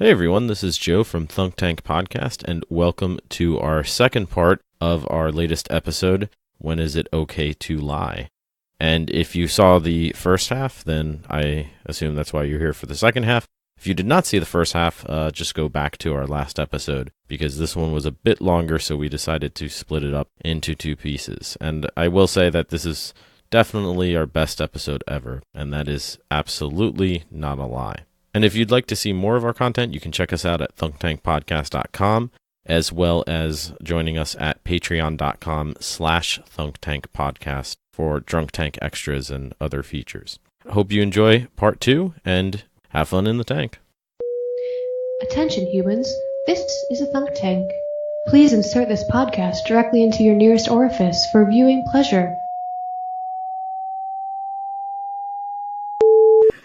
Hey everyone, this is Joe from Thunk Tank Podcast, and welcome to our second part of our latest episode, When Is It Okay to Lie? And if you saw the first half, then I assume that's why you're here for the second half. If you did not see the first half, just go back to our last episode, because this one was a bit longer, so we decided to split it up into two pieces. And I will say that this is definitely our best episode ever, and that is absolutely not a lie. And if you'd like to see more of our content, you can check us out at thunktankpodcast.com, as well as joining us at patreon.com/thunktankpodcast for Drunk Tank extras and other features. I hope you enjoy part 2 and have fun in the tank. Attention humans, this is a Thunk Tank. Please insert this podcast directly into your nearest orifice for viewing pleasure.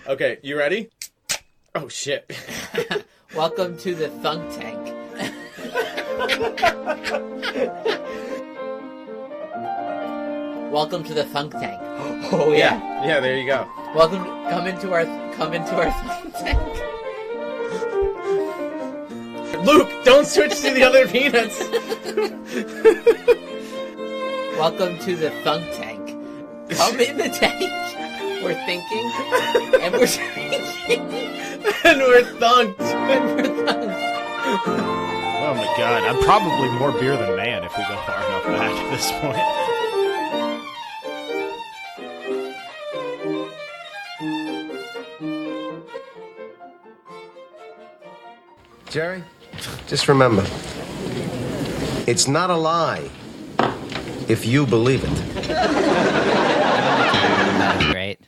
Okay, you ready? Oh, shit. Welcome to the Thunk Tank. Welcome to the Thunk Tank. Oh, yeah. Yeah, there you go. Welcome, come into our Thunk Tank. Luke, don't switch to the other peanuts. Welcome to the Thunk Tank. Come in the tank. We're thinking, and we're drinking, And we're thunked. and we're thunked. Oh my god, I'm probably more beer than man if we go far enough back at this point. Jerry, just remember, it's not a lie if you believe it. That was great.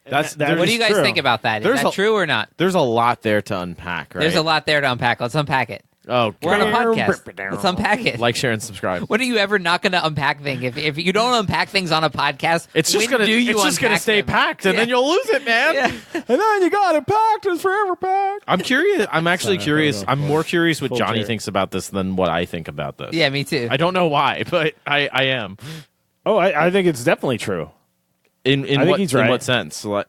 That What do you is guys true. think about that? Is There's that a- true or not? There's a lot there to unpack, right? There's a lot there to unpack. Let's unpack it. Oh, We're on a podcast. Let's unpack it. Like, share, and subscribe. When are you ever not going to unpack things? If you don't unpack things on a podcast, It's just when gonna do you it's just gonna unpack stay them? packed, and then Yeah. you'll lose it, man. Yeah. And then you got it packed. It's forever packed. I'm curious. I'm actually curious. I'm more curious what Full Johnny Jerry. thinks about this than what I think about this. Yeah, me too. I don't know why, but I am. Oh, I think it's definitely true. In I think what he's in right. what sense? So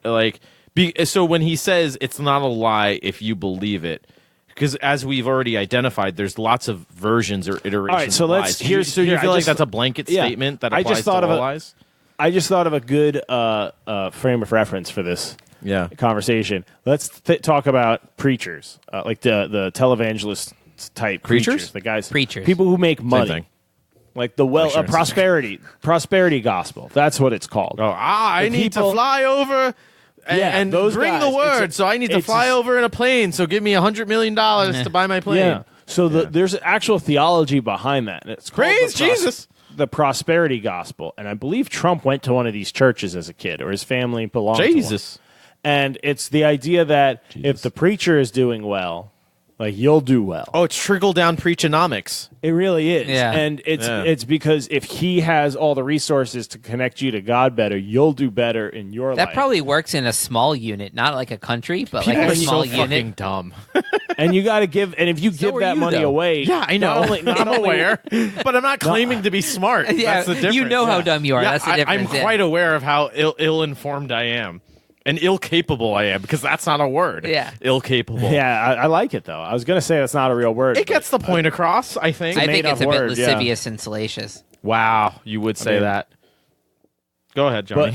when he says it's not a lie if you believe it, because as we've already identified, there's lots of versions or iterations. All right, so of let's- lies. So here's- you here, feel I like just- that's a blanket yeah, statement that I applies just thought to of all a- lies? I just thought of a good frame of reference for this Yeah. conversation. Let's talk about preachers, like the televangelist type Preachers? the guys, Preachers. people who make money, thing. like the Sure. prosperity gospel. That's what it's called. Oh, I The need people- to fly over and those bring guys. the word. It's a- So I need to it's fly a- over in a plane. So give me $100 million to buy my plane. Yeah. So there's actual theology behind that. And it's called Praise the Jesus. The prosperity gospel. And I believe Trump went to one of these churches as a kid, or his family belonged to one. Jesus. And it's the idea that if the preacher is doing well, like, you'll do well. Oh, it's trickle down preachonomics. It really is. Yeah. And Yeah. it's because if he has all the resources to connect you to God better, you'll do better in your That life. probably works in a small unit, not like a country, but People like are a small so fucking unit. dumb. And you got to give, and if you give are that you, money though. away. Yeah, I know. Not I'm only- aware, but I'm not claiming to be smart. Yeah, That's the difference. you know how dumb you are. Yeah, That's the I'm difference. yeah. quite aware of how ill-informed I am. And ill-capable I am, because that's not a word. Yeah. Ill-capable. Yeah, I like it, though. I was going to say that's not a real word. It but- gets the point across, I think. I think made-up it's a bit word, yeah. lascivious and salacious. Wow, you would say mean- that. Go ahead, Johnny.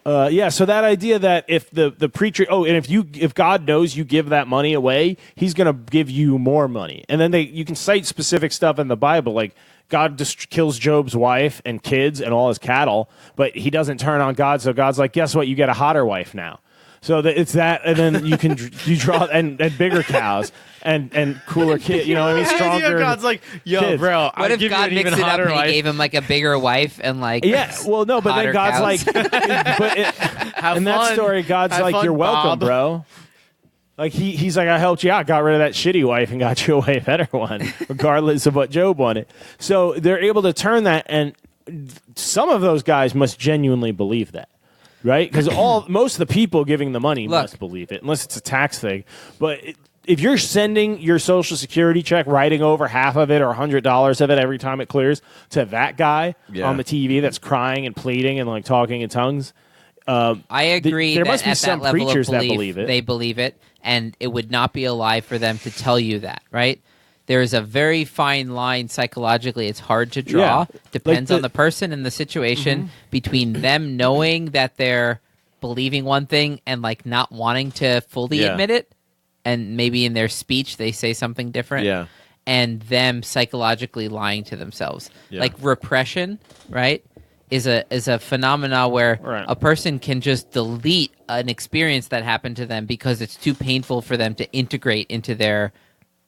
But yeah, so that idea that if the preacher, and if God knows you give that money away, He's going to give you more money. And then you can cite specific stuff in the Bible, like God kills Job's wife and kids and all his cattle, but He doesn't turn on God. So God's like, guess what? You get a hotter wife now. So it's that, and then you draw and bigger cows and cooler kids. You know what I mean? The idea Stronger. God's like, yo, kids. bro, What I'll if give God you an mixed even it up hotter and he life. gave him like a bigger wife and like Yeah, well, no, but hotter then God's cows? like, Have in that fun. story, God's Have like, fun, you're welcome, Bob. bro. Like he's like, I helped you out, got rid of that shitty wife and got you a way better one, regardless of what Job wanted. So they're able to turn that, and some of those guys must genuinely believe that, right? Because most of the people giving the money Look. must believe it, unless it's a tax thing. But if you're sending your Social Security check, writing over half of it or $100 of it every time it clears to that guy Yeah. on the TV that's crying and pleading and like talking in tongues, I agree there that must be at some that level of preachers that belief, believe it. they believe it, and it would not be a lie for them to tell you that, right? There is a very fine line psychologically. It's hard to draw. Yeah. Depends Like on the person and the situation between them knowing that they're believing one thing and like not wanting to fully Yeah. admit it, and maybe in their speech they say something different. Yeah. And them psychologically lying to themselves. Yeah. Like repression, right? Is a phenomena where Right. a person can just delete an experience that happened to them because it's too painful for them to integrate into their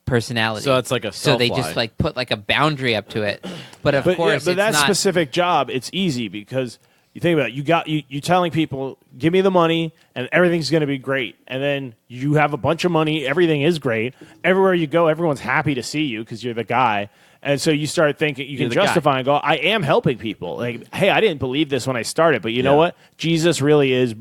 personality. So it's like a so they self-lie. just like put like a boundary up to it. But of But, course, but it's that not. specific job, it's easy because you think about it, you telling people, give me the money and everything's going to be great. And then you have a bunch of money, everything is great. Everywhere you go, everyone's happy to see you because you're the guy. And so you start thinking, you You're can the guy. justify and go, I am helping people. Like, hey, I didn't believe this when I started, but you know Yeah. what? Jesus really is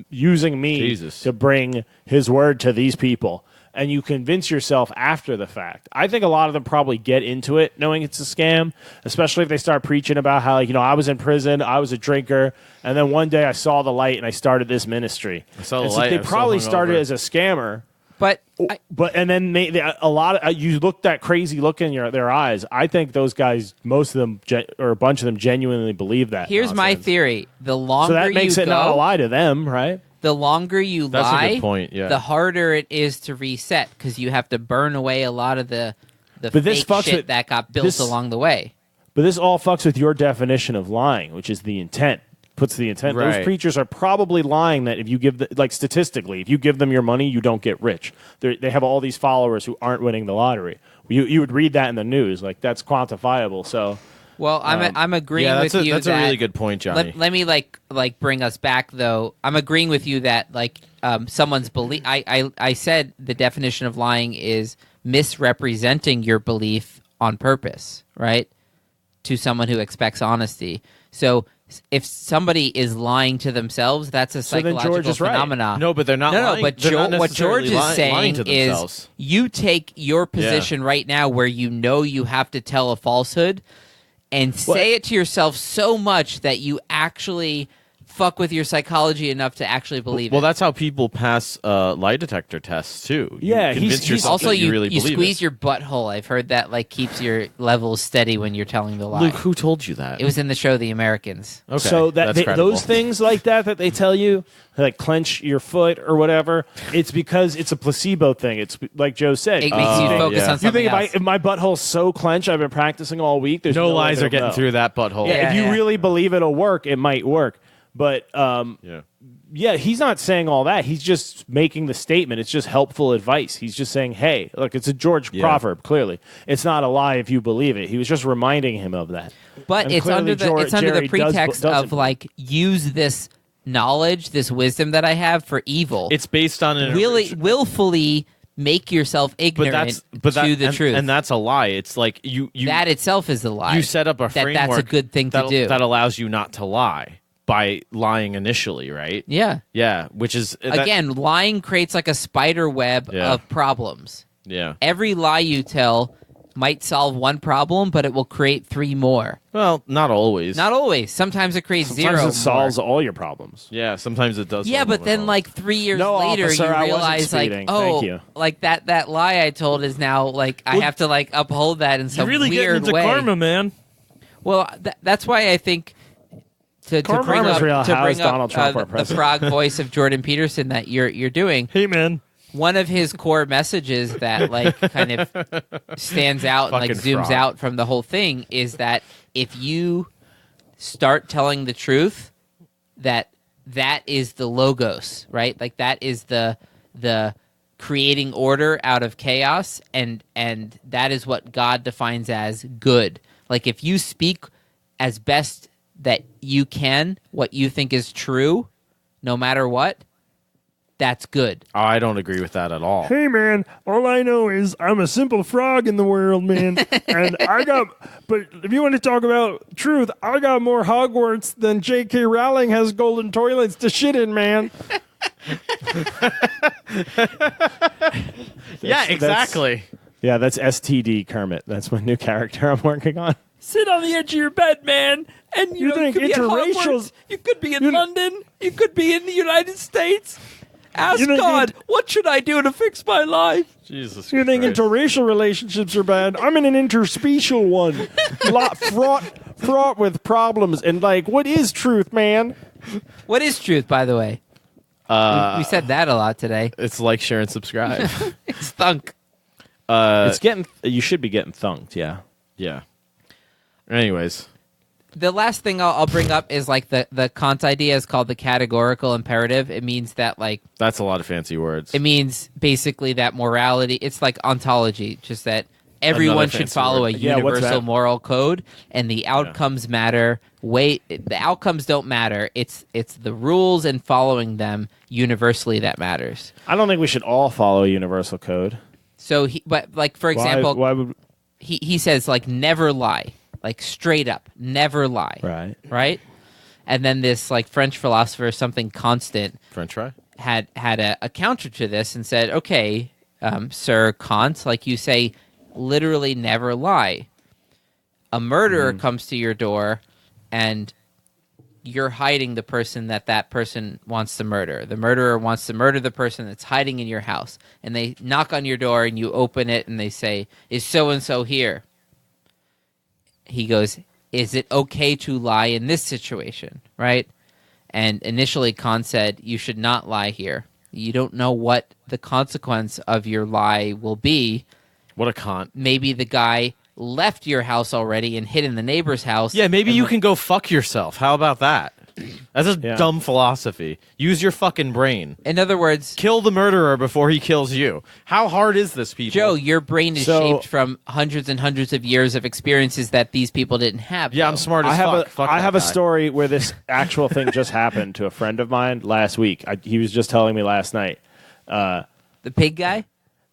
using me Jesus. to bring his word to these people. And you convince yourself after the fact. I think a lot of them probably get into it knowing it's a scam, especially if they start preaching about how, like, I was in prison, I was a drinker, and then one day I saw the light and I started this ministry. I saw the And so light, they I'm so probably started hungover. as a scammer. but And then a lot of you look that crazy look in their eyes. I think those guys, most of them, or a bunch of them, genuinely believe that. here's my nonsense. theory: the longer So that makes you it go, not a lie to them, right? the longer you That's a lie, good point, yeah. the harder it is to reset because you have to burn away a lot of the But this fake fucks shit with- that got built this- along the way. But this all fucks with your definition of lying, which is the intent. Puts the intent. Right. Those preachers are probably lying that if you give, like statistically, if you give them your money, you don't get rich. They have all these followers who aren't winning the lottery. You would read that in the news, like that's quantifiable. So Well, I'm agreeing Yeah, with you. that's a that- really good point, Johnny. Let me like bring us back though. I'm agreeing with you that like someone's belief. I said the definition of lying is misrepresenting your belief on purpose, right? To someone who expects honesty. So if somebody is lying to themselves, that's a So then George psychological is right. phenomenon. No, but they're not No, lying. but They're not what George necessarily is lying saying to is themselves. you take your position right now where you know you have to tell a falsehood and say it to yourself so much that you actually fuck with your psychology enough to actually believe Well, it. that's how people pass lie detector tests too. You Yeah, convince he's yourself Also, that you you, really you believe squeeze it. your butthole. I've heard that like keeps your levels steady when you're telling the lie. Luke, who told you that? It was in the show The Americans. okay. so that that's credible. those things like that they tell you, like clench your foot or whatever, it's because it's a placebo thing. It's like Joe said. It makes you Oh, focus yeah. on You something think else. if my butthole's so clenched, I've been practicing all week. There's No way lies they'll are getting know. through that butthole. Yeah, if you Yeah. really believe it'll work, it might work. But Yeah. yeah, he's not saying all that. He's just making the statement. It's just helpful advice. He's just saying, hey, look, it's a George proverb, clearly. It's not a lie if you believe it. He was just reminding him of that. But And it's clearly under the Jerry does- pretext doesn't of like use this knowledge, this wisdom that I have for evil. It's based on an willfully make yourself ignorant to the truth. and that's a lie. It's like you that itself is a lie. you set up a that framework that's a good thing to do. that allows you not to lie by lying initially, right? yeah. Yeah, which is Again, lying creates like a spider web Yeah. of problems. yeah. Every lie you tell might solve one problem, but it will create three more. Well, not always. Not always. Sometimes it creates Sometimes zero. it solves more. all your problems. Yeah, sometimes it does. Yeah, solve but them then all. like 3 years No, later, officer, you I wasn't realize like, speeding. oh, Thank you. like that lie I told is now like I have to like uphold that in some weird way. man. Well, that's why I think to bring Karma's up, real. to How bring is Donald up Trump our the president? frog voice of Jordan Peterson that you're doing. Hey, man. One of his core messages that like kind of stands out and like Fucking zooms frog. out from the whole thing is that if you start telling the truth, that is the logos, right? Like that is the creating order out of chaos, and that is what God defines as good. Like if you speak as best that you can what you think is true, no matter what, that's good. Oh, I don't agree with that at all. Hey, man, all I know is I'm a simple frog in the world, man. And but if you want to talk about truth, I got more Hogwarts than J.K. Rowling has golden toilets to shit in, man. Yeah, exactly. Yeah, that's STD Kermit. That's my new character I'm working on. Sit on the edge of your bed, man. And you think could be at interracial- Hogwarts. You could be in London. You could be in the United States. Ask God, what should I do to fix my life? Jesus You think Christ. interracial relationships are bad? I'm in an interspecial one. fraught with problems. And, like, what is truth, man? What is truth, by the way? We said that a lot today. It's like, share, and subscribe. It's thunk. You should be getting thunked, yeah. Yeah. Anyways. The last thing I'll bring up is like the Kant idea is called the categorical imperative. It means that like That's a lot of fancy words. it means basically that morality. It's like ontology, just that everyone Another should fancy follow word. a Yeah, what's universal that? moral code, and the outcomes matter. The outcomes don't matter. It's the rules and following them universally that matters. I don't think we should all follow a universal code. So, but like for example, why would... he says like never lie, like straight up, never lie. Right. Right? And then this like French philosopher, something constant, French fry? had a counter to this and said, okay, Sir Kant, like you say, literally never lie. A murderer comes to your door and you're hiding the person that person wants to murder. The murderer wants to murder the person that's hiding in your house. And they knock on your door and you open it and they say, is so-and-so here? He goes, is it okay to lie in this situation, right? And initially Kant said, you should not lie here. You don't know what the consequence of your lie will be. What a Kant. Maybe the guy left your house already and hid in the neighbor's house. Yeah, maybe you can go fuck yourself. How about that? That's a dumb philosophy. Use your fucking brain. In other words, Kill the murderer before he kills you. How hard is this, people? Joe, your brain is So- shaped from hundreds and hundreds of years of experiences that these people didn't have. Yeah, though. I'm smart as I have fuck. Fuck I that have a guy. story where this actual thing just happened to a friend of mine last week. He was just telling me last night. The pig guy?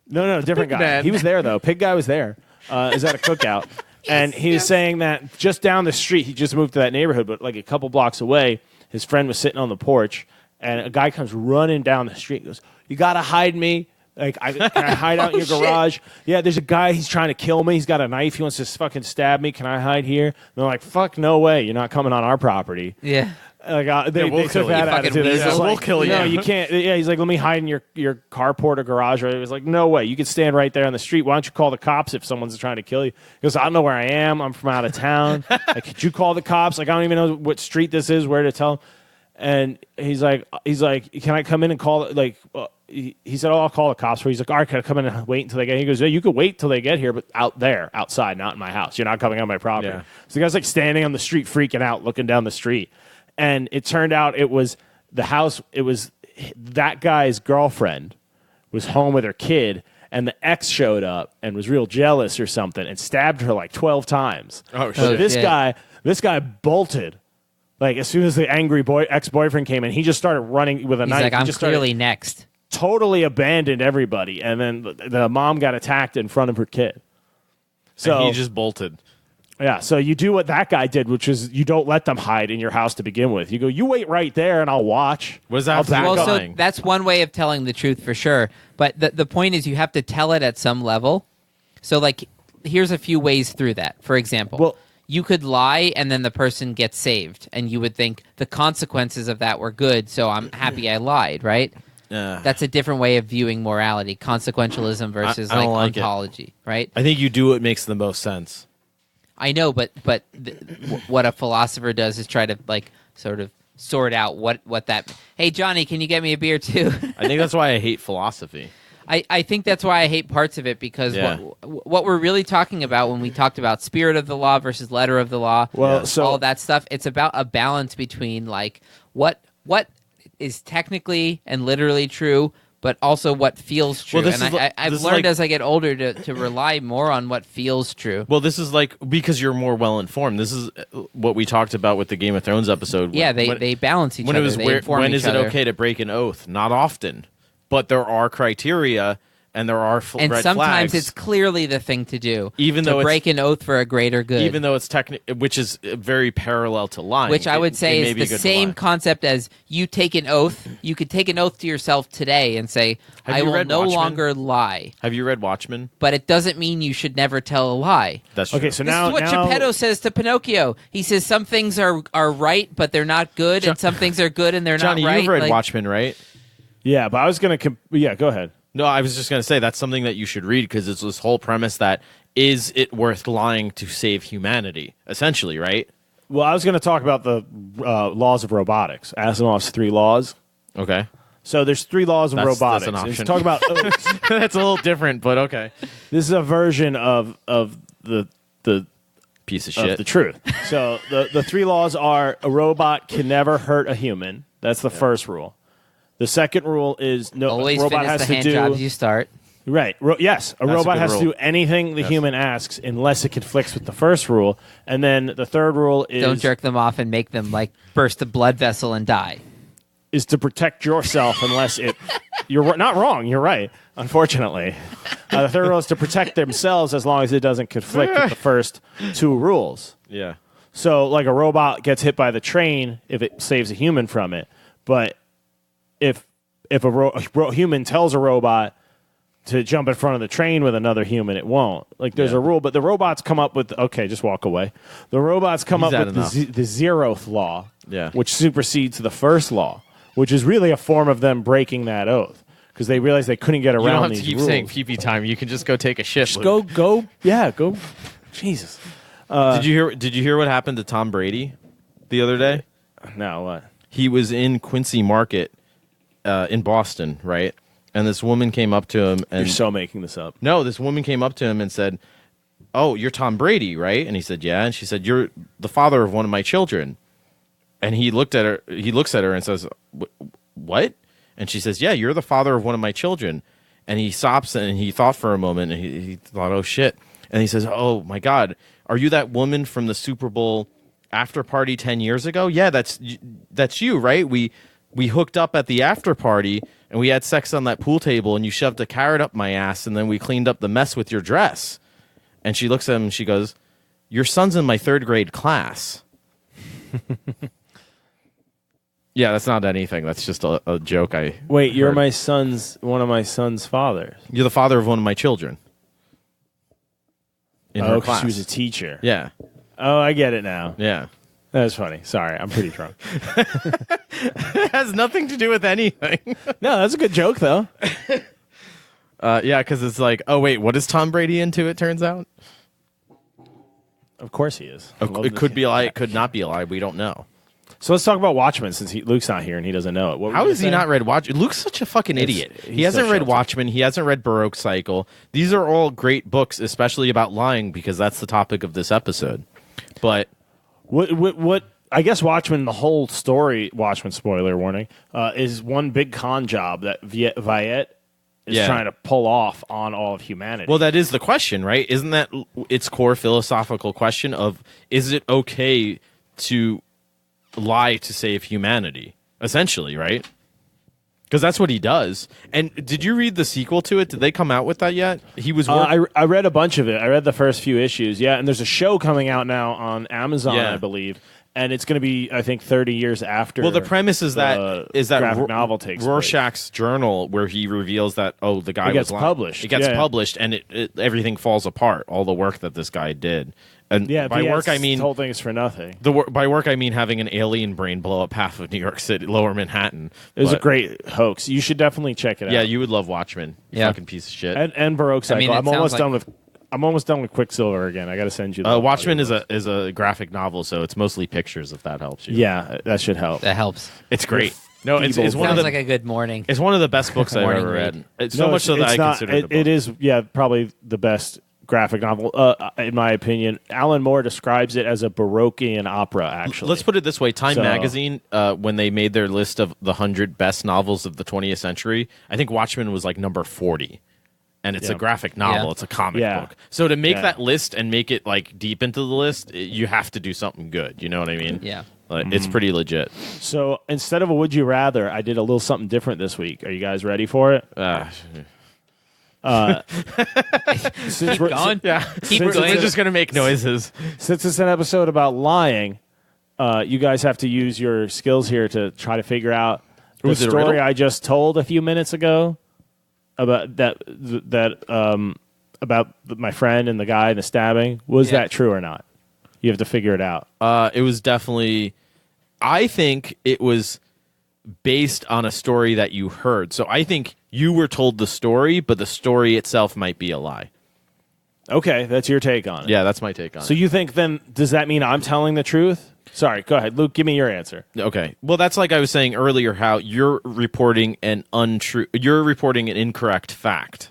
No, different guy. man. He was there, though. Pig guy was there. Is at a cookout. And he was saying that just down the street, he just moved to that neighborhood, but like a couple blocks away, his friend was sitting on the porch, and a guy comes running down the street. He goes, you got to hide me. Like, can I hide out in your garage? Yeah, there's a guy, he's trying to kill me. He's got a knife. He wants to fucking stab me. Can I hide here? And they're like, fuck, no way. You're not coming on our property. Yeah. Like, they we'll took kill you. that You fucking attitude. They're weasel. just We'll like, kill you. No, you can't. Yeah, he's like, let me hide in your carport or garage. Or it was like, no way. You could stand right there on the street. Why don't you call the cops if someone's trying to kill you? He goes, I don't know where I am. I'm from out of town. Like, could you call the cops? Like, I don't even know what street this is, where to tell them. And he's like, can I come in and call? Like, he said, oh, I'll call the cops. He's like, all right, can I come in and wait until they get here? He goes, yeah, you could wait till they get here, but out there, outside, not in my house. You're not coming on my property. Yeah. So the guy's like standing on the street, freaking out, looking down the street. And it turned out it was the house. It was that guy's girlfriend was home with her kid, and the ex showed up and was real jealous or something and stabbed her like 12 times. Oh, So shit. this guy bolted. Like, as soon as the angry ex-boyfriend came in, he just started running with a He's knife. like, He I'm just started- clearly next. totally abandoned everybody, and then the mom got attacked in front of her kid. So And he just bolted. yeah, so you do what that guy did, which is you don't let them hide in your house to begin with. You go, you wait right there, and I'll watch. What does that I'll have to do back with up. So lying? that's one way of telling the truth for sure. But the point is you have to tell it at some level. So, like, here's a few ways through that. For example, Well- you could lie and then the person gets saved. And you would think the consequences of that were good, so I'm happy I lied, right? That's a different way of viewing morality. Consequentialism versus I don't like like it. ontology, right? I think you do what makes the most sense. I know, but what a philosopher does is try to like sort of sort out what that. Hey, Johnny, can you get me a beer too? I think that's why I hate philosophy. I think that's why I hate parts of it because Yeah. what we're really talking about when we talked about spirit of the law versus letter of the law, Well, so- all that stuff, it's about a balance between like what is technically and literally true, but also what feels true. Well, this and is li- I've this is learned like- as I get older to rely more on what feels true. Well, this is like because you're more well informed. This is what we talked about with the Game of Thrones episode. Yeah, when- they balance each when other. it was They inform when each is it other. okay to break an oath? Not often, but there are criteria, and there are and red sometimes flags, it's clearly the thing to do, even to though break an oath for a greater good. even though it's which is very parallel to lying. Which I would It say may is be the good to same lie. concept as you take an oath. You could take an oath to yourself today and say, Have I you will read no Watchmen? longer lie. Have you read Watchmen? But it doesn't mean you should never tell a lie. That's true. Okay, so This now is what Geppetto says to Pinocchio. He says some things are right, but they're not good, and some things are good and they're Johnny, not right. you've read Like, Watchmen, right? Yeah, but I was going to. Yeah, go ahead. No, I was just going to say that's something that you should read because it's this whole premise that is it worth lying to save humanity, essentially, right? Well, I was going to talk about the laws of robotics. Asimov's 3 laws. Okay. So there's 3 laws of That's robotics. an option. Talk about oaths. That's a little different, but okay. This is a version of the Piece of of shit. the truth. So the 3 laws are: a robot can never hurt a human. That's the first rule. The second rule is no always robot finish has the to hand do jobs you start. right. Yes, a That's a robot good has to rule. do anything the human asks unless it conflicts with the first rule. And then the third rule is Don't jerk them off and make them like burst a blood vessel and die. is to protect yourself unless it. You're not wrong. You're right. Unfortunately, the third rule is to protect themselves as long as it doesn't conflict with the first 2 rules. Yeah. So, like a robot gets hit by the train if it saves a human from it, but if a human tells a robot to jump in front of the train with another human, it won't. Like there's Yeah. a rule, but the robots come up with okay, just walk away. The robots come He's up had with enough. the 0th law, Yeah. which supersedes the first law, which is really a form of them breaking that oath because they realized they couldn't get around You don't have these to keep rules. saying pee-pee time. You can just go take a shit. Just Luke. go, go. Jesus. Did you hear what happened to Tom Brady the other day? No, what? He was in Quincy Market in Boston, right? And this woman came up to him and You're so making this up. no, this woman came up to him and said, "Oh, you're Tom Brady, right?" And he said, "Yeah." And she said, "You're the father of one of my children." And he looks at her and says, "What?" And she says, "Yeah, you're the father of one of my children." And he stops and he thought for a moment and he thought, "Oh shit." And he says, "Oh my God, are you that woman from the Super Bowl after party 10 years ago?" "Yeah, that's you, right? We hooked up at the after party and we had sex on that pool table and you shoved a carrot up my ass and then we cleaned up the mess with your dress." And she looks at him and she goes, "Your son's in my 3rd grade class." Yeah, that's not anything. That's just a joke. Wait, you're heard. one of my son's fathers. You're the father of one of my children. In her 'Cause class. she was a teacher. Yeah, Oh, I get it now. yeah. That's funny. Sorry, I'm pretty drunk. It has nothing to do with anything. No, that's a good joke though. Yeah, because it's like, oh wait, what is Tom Brady into? It turns out Of course he is. I love it this could kid. be a lie. It could not be a lie. We don't know. So let's talk about Watchmen since Luke's not here and he doesn't know it. What were How you has he gonna not say? read Watchmen? Luke's such a fucking idiot. He he's hasn't so read sheltered. Watchmen. He hasn't read Baroque Cycle. These are all great books, especially about lying, because that's the topic of this episode. But What? I guess Watchmen, the whole story, Watchmen, spoiler warning, is one big con job that Viet is Yeah. trying to pull off on all of humanity. well, that is the question, right? Isn't that its core philosophical question of is it okay to lie to save humanity? Essentially, right? Because that's what he does. And did you read the sequel to it? Did they come out with that yet? He was. I read a bunch of it. I read the first few issues. Yeah, and there's a show coming out now on Amazon, Yeah. I believe, and it's going to be, I think, 30 years after. Well, the premise is that graphic novel takes place. Rorschach's journal, where he reveals that the guy It gets was lying. published. It gets Yeah. published, and everything falls apart. All the work that this guy did, and Yeah, by work I the mean whole thing is for nothing. by work I mean having an alien brain blow up half of New York City, Lower Manhattan. It was a But, great hoax. You should definitely check it out. Yeah, you would love Watchmen. You Yeah. fucking piece of shit. and Baroque Cycle. mean, it I'm almost sounds done with. I'm almost done with Quicksilver again. I got to send you. The Watchmen is a graphic novel, so it's mostly pictures. If that helps you, Yeah, that should help. That helps. it's great. No, it's Feeble one of Sounds the like a good morning. it's one of the best books I've Morning ever read. read. It's so much so that I not, consider it a book. it is, yeah, probably the best graphic novel, in my opinion. Alan Moore describes it as a Baroquean opera, actually. Let's put it this way: Time So- Magazine, when they made their list of the 100 best novels of the 20th century, I think Watchmen was like number 40. And it's a Yeah. graphic novel; Yeah. it's a comic Yeah. book. So to make Yeah. that list and make it like deep into the list, you have to do something good. You know what I mean? Yeah. Like, Mm-hmm. it's pretty legit. So instead of a Would You Rather, I did a little something different this week. Are you guys ready for it? Since Keep going. Yeah. Keep We're going. just going to make noises. Since it's an episode about lying, you guys have to use your skills here to try to figure out the Was it a story riddle? I just told a few minutes ago about about my friend and the guy and the stabbing. Was Yeah. that true or not? You have to figure it out. It was definitely. I think it was based on a story that you heard. So I think you were told the story, but the story itself might be a lie. Okay, that's your take on it. Yeah, that's my take on So it. you think then, does that mean I'm telling the truth? Sorry, go ahead. Luke, give me your answer. Okay. Well, that's like I was saying earlier, how you're reporting an incorrect fact.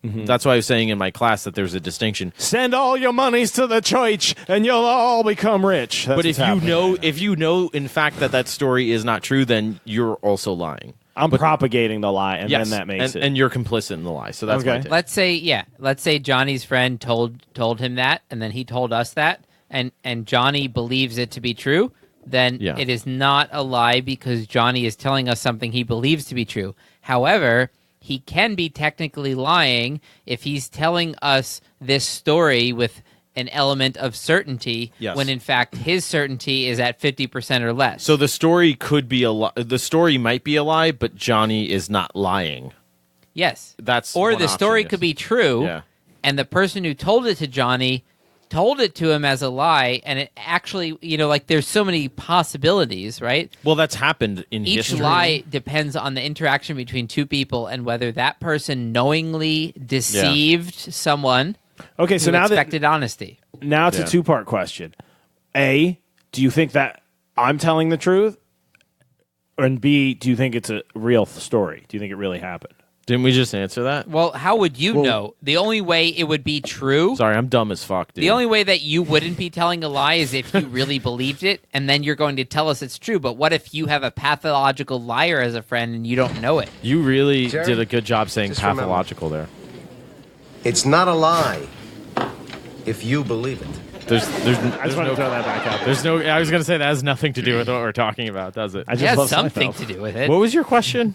That's why I was saying in my class that there's a distinction. Send all your monies to the church and you'll all become rich. That's But what's if happening. if you know in fact that story is not true, then you're also lying. I'm propagating the lie, and Yes, then that makes it. and you're complicit in the lie. So that's my Okay. take. Let's say Johnny's friend told him that, and then he told us that, and Johnny believes it to be true. Then Yeah. it is not a lie because Johnny is telling us something he believes to be true. However, he can be technically lying if he's telling us this story with an element of certainty, Yes. when in fact his certainty is at 50% or less. So the story could be a lie. The story might be a lie, but Johnny is not lying. yes, That's or one the story option, could yes. be true, Yeah. and the person who told it to Johnny told it to him as a lie, and it actually, like there's so many possibilities, right? Well, that's happened in Each history. lie depends on the interaction between two people and whether that person knowingly deceived someone Okay, so who now expected honesty. now it's Yeah. a two-part question. A, do you think that I'm telling the truth? And B, do you think it's a real story? Do you think it really happened? Didn't we just answer that? Well, how would you know? The only way it would be true, Sorry, I'm dumb as fuck, dude. the only way that you wouldn't be telling a lie is if you really believed it, and then you're going to tell us it's true. But what if you have a pathological liar as a friend and you don't know it? You really Jerry, did a good job saying just remember. pathological there. It's not a lie if you believe it. There's I just want to throw that back out. there's no. I was gonna say that has nothing to do with what we're talking about, does it? I It just has love something Seinfeld. to do with it. What was your question?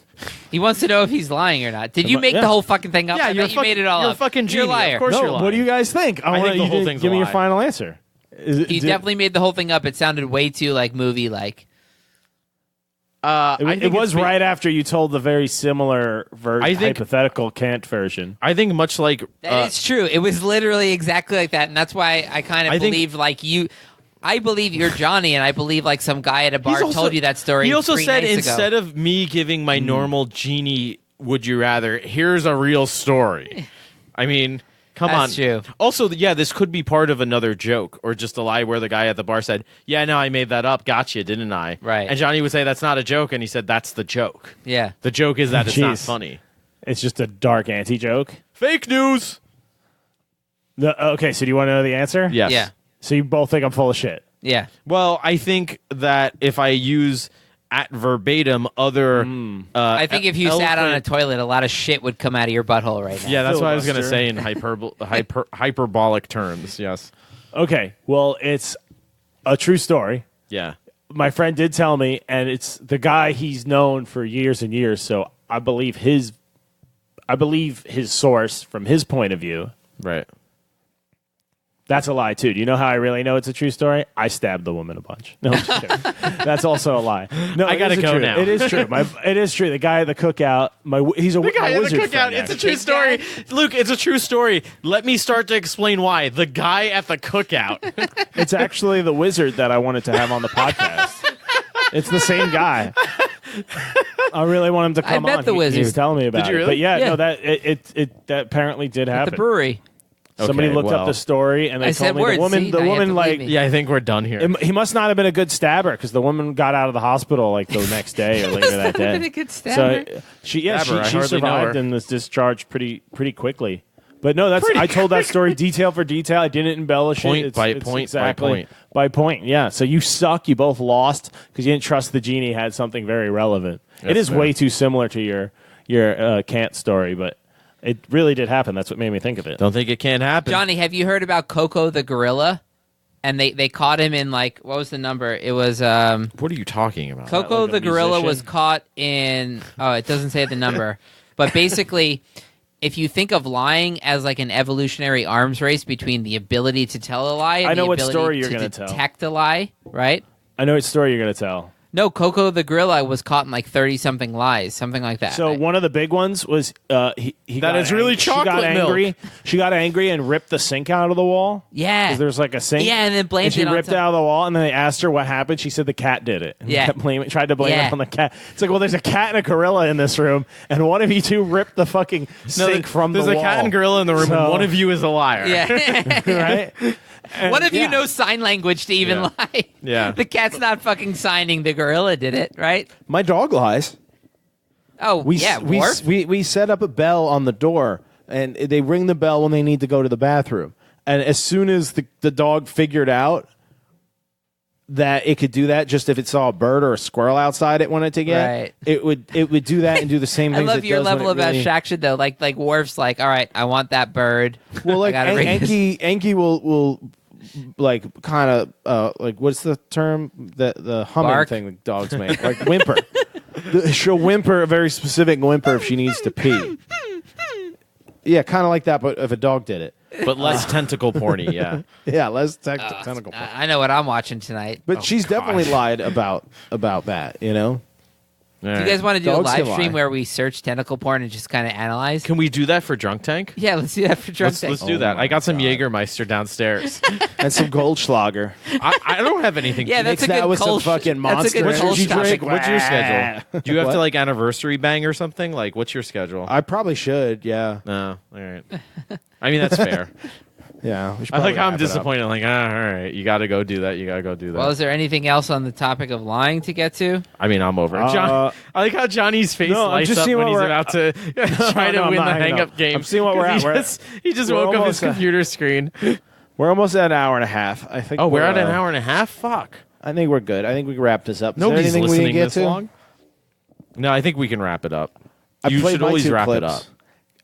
He wants to know if he's lying or not. Did you make Yeah. the whole fucking thing up? Yeah, I you're bet you fucking- made it all you're a up. fucking You're a genie. liar. Of course you're No, lying. what do you guys think? I think want the you whole to thing's give a me your lie. final answer. He definitely made the whole thing up. It sounded way too like movie like. It was right after you told the very similar I think- hypothetical Kant version. I think much like That is true. It was literally exactly like that, and that's why I kind of I think- believed like you. I believe you're Johnny, and I believe like some guy at a bar He's also- told you that story. He also 3 said nights instead ago. of me giving my normal genie, would you rather? Here's a real story. I mean, come That's on. true. Also, yeah, this could be part of another joke or just a lie where the guy at the bar said, "Yeah, no, I made that up. Gotcha, didn't I?" Right. And Johnny would say, "That's not a joke," and he said, "That's the joke. Yeah. The joke is that it's not Jeez. funny." It's just a dark anti-joke. Fake news. Okay, so do you want to know the answer? Yes. Yeah. So you both think I'm full of shit. Yeah. Well, I think that if I use at verbatim other, I think if you sat on a eloquent- toilet, a lot of shit would come out of your butthole right now. yeah, that's what I was going to Filibuster. say in hyperbolic terms. Yes. Okay, well, it's a true story. Yeah. My friend did tell me, and it's the guy he's known for years and years. So I believe his source from his point of view. Right. That's a lie too. Do you know how I really know it's a true story? I stabbed the woman a bunch. No, I'm just kidding. That's also a lie. No, I it gotta is go true. now. It is true. It is true. The guy at the cookout, he's a The guy my at the wizard cookout. friend, It's a actually. true story. Luke, it's a true story. Let me start to explain why. The guy at the cookout. It's actually the wizard that I wanted to have on the podcast. It's the same guy. I really want him to come bet on. the He wizard. was telling me about you it. really? But yeah, Yeah. no, that apparently did At happen. the brewery. Somebody Okay, looked well. up the story and they I told said me words, the woman. see? The Now you have woman to like believe me. Yeah, I think we're done here. he must not have been a good stabber because the woman got out of the hospital like the next day or later that day. Been a good stabber. So she Stabber, I she hardly know survived her. and was discharged pretty quickly. But no, I told that story detail for detail. I didn't embellish Point it. by point by exactly point. by point. Yeah. So you suck. You both lost because you didn't trust the genie had something very relevant. It That's is fair. way too similar to your Kant story, but it really did happen. That's what made me think of it. Don't think it can't happen. Johnny, have you heard about Coco the gorilla? And they caught him in like, what was the number? It was What are you talking about? Coco like a the gorilla musician? was caught in. Oh, it doesn't say the number, but basically, if you think of lying as like an evolutionary arms race between the ability to tell a lie and I know the what ability story you're to gonna tell. detect a lie, right? I know what story you're going to tell. No, Coco the gorilla was caught in like 30-something lies, something like that. So one of the big ones was he got is really she got chocolate milk. angry. She got angry and ripped the sink out of the wall. Yeah. 'Cause there's like a sink. Yeah, and then blamed and she it on ripped it out of the wall, and then they asked her what happened. She said the cat did it. And Yeah. tried to blame Yeah. it on the cat. It's like, well, there's a cat and a gorilla in this room, and one of you two ripped the fucking sink from the wall. There's a cat and gorilla in the room, So- and one of you is a liar. Yeah. right? One of you yeah. knows sign language to even Yeah. lie. Yeah. The cat's not fucking signing. The gorilla did it, right? My dog lies. Oh, We Worf? we set up a bell on the door, and they ring the bell when they need to go to the bathroom. And as soon as the dog figured out that it could do that, just if it saw a bird or a squirrel outside it wanted to get, Right. it would do that and do the same I things. love it your does when level it of really- abstraction, though. Like Worf's like, all right, I want that bird. Well, like I gotta ring this. Anki will like kind of like what's the term, the humming Bark? thing that dogs make, like whimper. She'll whimper, a very specific whimper, if she needs to pee. Yeah, kind of like that, but if a dog did it. But less tentacle porny, yeah. Yeah, less tentacle. I know what I'm watching tonight. But she's definitely lied about that, you know? Do you guys want to do a Dogs live can stream lie. where we search tentacle porn and just kind of analyze? Can we do that for Drunk Tank? Yeah, let's do that for drunk Let's do that. I got some Jägermeister downstairs. And some Goldschlager. I don't have anything. Yeah, to that's Mix a that good with some Kolsch- fucking That's a good Monster Kolsch Energy topic. drink. What's your schedule? Do you have What? to like anniversary bang or something? Like, what's your schedule? I probably should, yeah. No, all right. I mean, that's fair. Yeah. we should I like probably how I'm wrap it up. disappointed. Like, all right, you got to go do that. You got to go do that. Well, is there anything else on the topic of lying to get to? I mean, I'm over it. John, I like how Johnny's face no, I'm lights just up seeing when what he's we're- about to try to no, I'm win not the hanging hang-up up. game. I'm seeing what we're 'Cause at. He just we're woke up his almost, computer screen. We're almost at an hour and a half. I think. Oh, we're at an hour and a half? Fuck. I think we're good. I think we can wrap this up. Is there Nobody's anything we listening didn't get this to? long. No, I think we can wrap it up. I You played should my always 2 wrap it clips. up.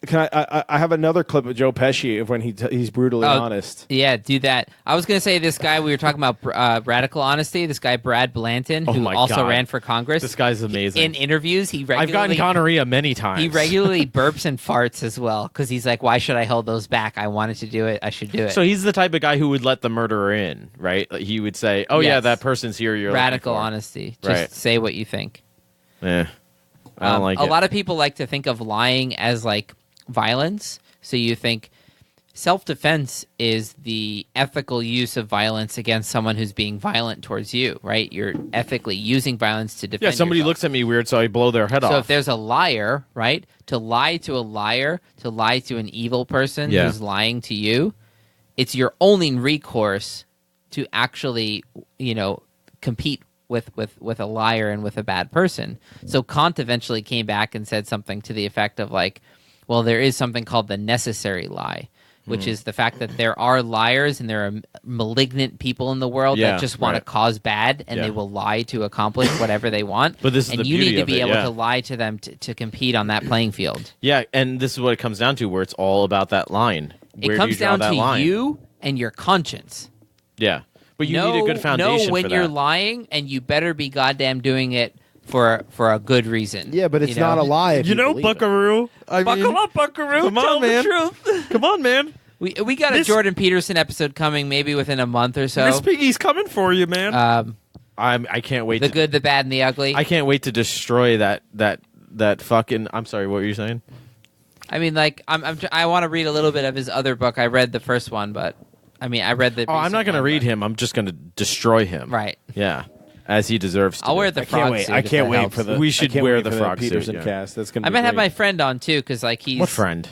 Can I have another clip of Joe Pesci of when he's brutally Oh, honest. Yeah, do that. I was going to say this guy, we were talking about radical honesty, this guy Brad Blanton, Oh who my also God. ran for Congress. This guy's amazing. In interviews, he regularly... I've gotten gonorrhea many times. He regularly burps and farts as well, because he's like, why should I hold those back? I wanted to do it. I should do it. So he's the type of guy who would let the murderer in, right? Like, he would say, "Oh yeah, Yes. that person's here. You're Radical looking for." honesty. Just Right. say what you think. Eh, I don't like a it. lot of people like to think of lying as like violence. So you think self-defense is the ethical use of violence against someone who's being violent towards you, right? You're ethically using violence to defend Yeah, somebody yourself. looks at me weird, so I blow their head So off. if there's a liar, right? To lie to a liar, to lie to an evil person Yeah. who's lying to you, it's your only recourse to actually, compete with a liar and with a bad person. So Kant eventually came back and said something to the effect of like, well, there is something called the necessary lie, which is the fact that there are liars and there are malignant people in the world Yeah, that just want right. to cause bad and Yeah. they will lie to accomplish whatever they want. But this is and the you beauty need to of be it, able yeah. to lie to them to compete on that playing field. Yeah, and this is what it comes down to, where it's all about that line. Where It do you comes draw down that to line? you and your conscience. Yeah, but you need a good foundation Know when for you're that. lying, and you better be goddamn doing it for a good reason. Yeah, but it's you know? not a lie. If you believe it. Buckaroo. Buckle up, Buckaroo. Come on, Tell man. the truth. Come on, man. We got a Jordan Peterson episode coming, maybe within a month or so. Miss Piggy's coming for you, man. I can't wait. The to, good, the bad, and the ugly. I can't wait to destroy that fucking. I'm sorry. What were you saying? I mean, like, I want to read a little bit of his other book. I read the first one, but I mean, I read the. Oh, I'm not going to read him. I'm just going to destroy him. Right. Yeah, as he deserves to. I'll do. wear the I frog can't wait. suit. I if can't that wait helps. for the. We should I can't wear wait the for frog suit, Peterson yeah. cast. That's gonna. I be might have my great. friend on too, because like he's. What friend?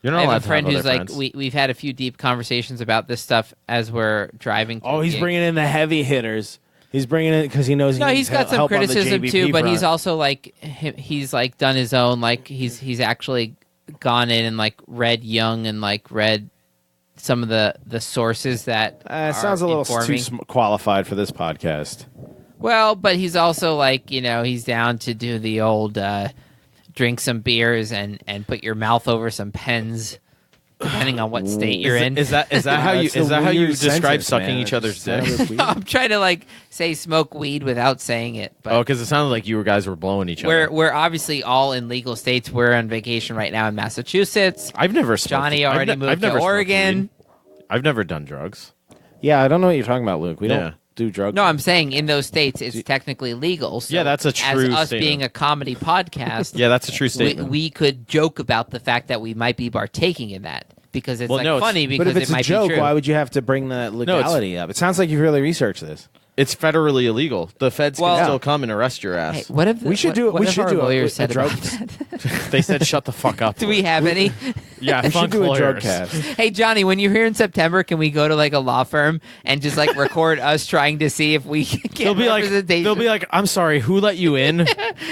You're not I allowed have a friend to have who's other like friends. we've had a few deep conversations about this stuff as we're driving. Oh, to he's gigs. bringing in the heavy hitters. He's bringing it because he knows. No, he he's needs got some help on the criticism JBP too, but he's front. also like he's like done his own. Like he's actually gone in and like read Jung and like read some of the sources that It sounds a little too informing. qualified for this podcast. Well, but he's also like he's down to do the old drink some beers and put your mouth over some pens depending on what state you're in. Is that how you It's a weird describe sentence, sucking man. each It other's just dick? sounded weird. I'm trying to like say smoke weed without saying it, but Oh, because it sounded like you guys were blowing each other. we're obviously all in legal states. We're on vacation right now in Massachusetts. I've never smoked. Johnny already moved I've never to smoked Oregon. weed. I've never done drugs. Yeah, I don't know what you're talking about, Luke. We Yeah. don't do drugs. No, I'm saying in those states it's technically legal. So Yeah, that's a true As us statement. being a comedy podcast, Yeah, that's a true we, statement. we could joke about the fact that we might be partaking in that because it's Well, no, it's- funny but because if it's it a might joke, be true. why would you have to bring that legality up? It sounds like you really researched this. It's federally illegal. The feds Well- can still come and arrest your ass. Hey, what if We should do it. What We if should our do lawyers a said drug. about that? They said shut the fuck up. Do we have any? Yeah, We fuck should do a drug lawyers. cast. Hey Johnny, when you're here in September, can we go to like a law firm and just like record us trying to see if we can get representation? They'll be like, I'm sorry, who let you in?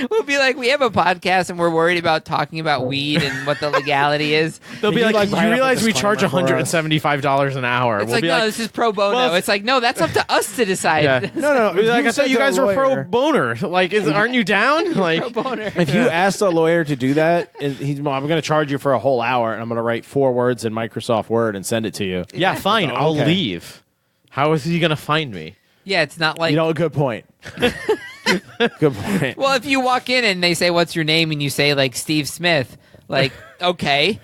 We'll be like, we have a podcast and we're worried about talking about weed and what the legality is. They'll be Can you, like, like, write you up a realize we charge disclaimer for us? $175 an hour. It's We'll like, be no, this is pro bono. well, It's like, no, that's up to us to decide. Yeah. No. We'll be like, I said thought you to a guys were pro lawyer- boner. Like, aren't you down? Like, Pro boner. If you asked a lawyer to do that, and he's, well, I'm going to charge you for a whole hour, and I'm going to write 4 words in Microsoft Word and send it to you. yeah, fine, I'll Okay. leave. How is he gonna find me? Yeah, it's not like. You know, a good point. Good point. Well, if you walk in and they say, "What's your name?" and you say like Steve Smith, like, okay,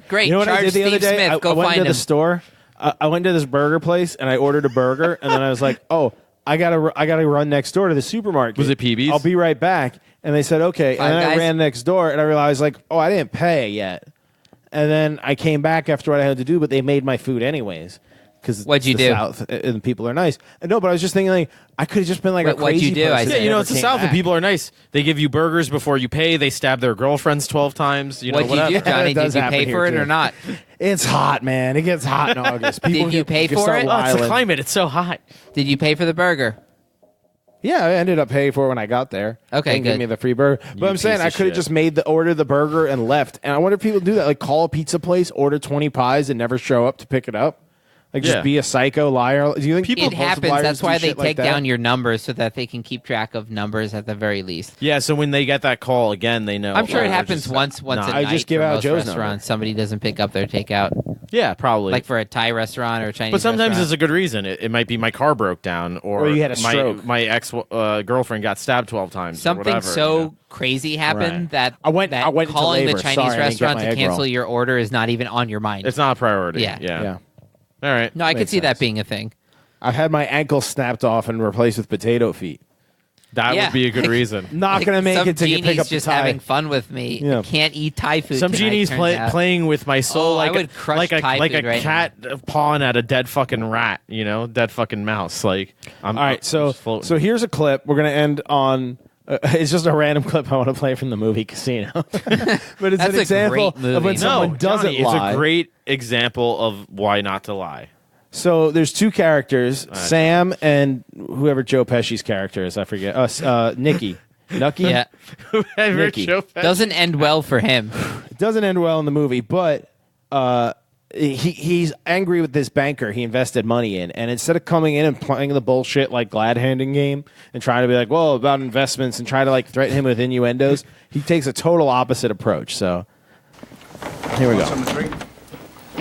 great. You know what charge I did the Steve other day? Smith. Go I went find to him. the store. I went to this burger place and I ordered a burger, and then I was like, "Oh, I gotta run next door to the supermarket." Was it PB's? I'll be right back. And they said, "Okay." Five And then I Guys? ran next door, and I realized, like, oh, I didn't pay yet. And then I came back after what I had to do, but they made my food anyways. Because What'd you do? South, and people are nice. And no, but I was just thinking, like, I could have just been like a Wait, what'd crazy you do? I person said- Yeah, you know, that it's the never South, came and back. people are nice. They give you burgers before you pay. They stab their girlfriends 12 times. You know, What'd you whatever. do, Johnny? That does Did you happen pay here, for it too. or not? It's hot, man. It gets hot in August. People Did you pay for start it? Oh, it's the wiling. climate. It's so hot. Did you pay for the burger? Yeah, I ended up paying for it when I got there. Okay, They didn't give good. me the free burger. But I'm saying piece I of could have shit. just made order the burger and left. And I wonder if people do that. Like, call a pizza place, order 20 pies, and never show up to pick it up. Like, Yeah. just be a psycho liar. Do you think It happens. multipliers That's do why they shit like take that? down your numbers so that they can keep track of numbers at the very least. Yeah, so when they get that call again, they know. I'm sure oh, it they're happens just once a not- I night. just give for out most Joe's number. restaurants. Somebody doesn't pick up their takeout, Yeah, probably. like for a Thai restaurant or a Chinese. But sometimes restaurant. it's a good reason. It might be my car broke down, Or you had a stroke. my ex girlfriend got stabbed 12 times. or something whatever, so you know? crazy happened Right. that I went into calling labor. the Chinese Sorry, I didn't get restaurant my to egg cancel roll. your order is not even on your mind. It's not a priority. Yeah. Yeah. All right. No, I could Makes see that sense. being a thing. I've had my ankle snapped off and replaced with potato feet. That Yeah. would be a good reason. Not Like, going to make some it to genie's pick up the just tie. having fun with me. Yeah. I can't eat Thai food. Some tonight, genie's turns out. playing with my soul Oh, I like would crush like a Thai like food a right cat pawing at a dead fucking rat. You know, dead fucking mouse. Like, I'm All right, I'm so just floating. so here's a clip. We're gonna end on. It's just a random clip I want to play from the movie Casino, but it's That's an a example great movie. of when No, someone doesn't Johnny, lie. It's a great example of why not to lie. So there's 2 characters, Sam and whoever Joe Pesci's character is. I forget. Nikki. Nucky. Yeah, Ever Nikki. show that? doesn't end well for him. It doesn't end well in the movie, but he's angry with this banker he invested money in, and instead of coming in and playing the bullshit like glad handing game and trying to be like, well, about investments and try to like threaten him with innuendos, he takes a total opposite approach. So here we go. Some drink?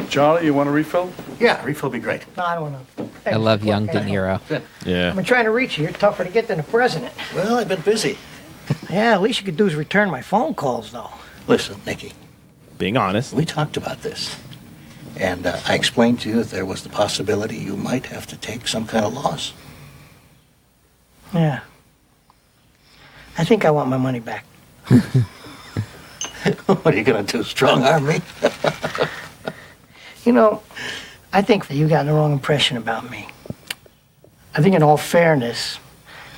Charlie, you want a refill? Yeah, refill be great. No, I don't want to. I love young De Niro. Yeah. I've been trying to reach you. You're tougher to get than the president. Well, I've been busy. Yeah, at least you could do is return my phone calls, though. Listen, Nicky, Being honest. we talked about this. And I explained to you that there was the possibility you might have to take some kind of loss. Yeah. I think I want my money back. What are you going to do, strong-arm me? You know, I think that you got the wrong impression about me. I think in all fairness,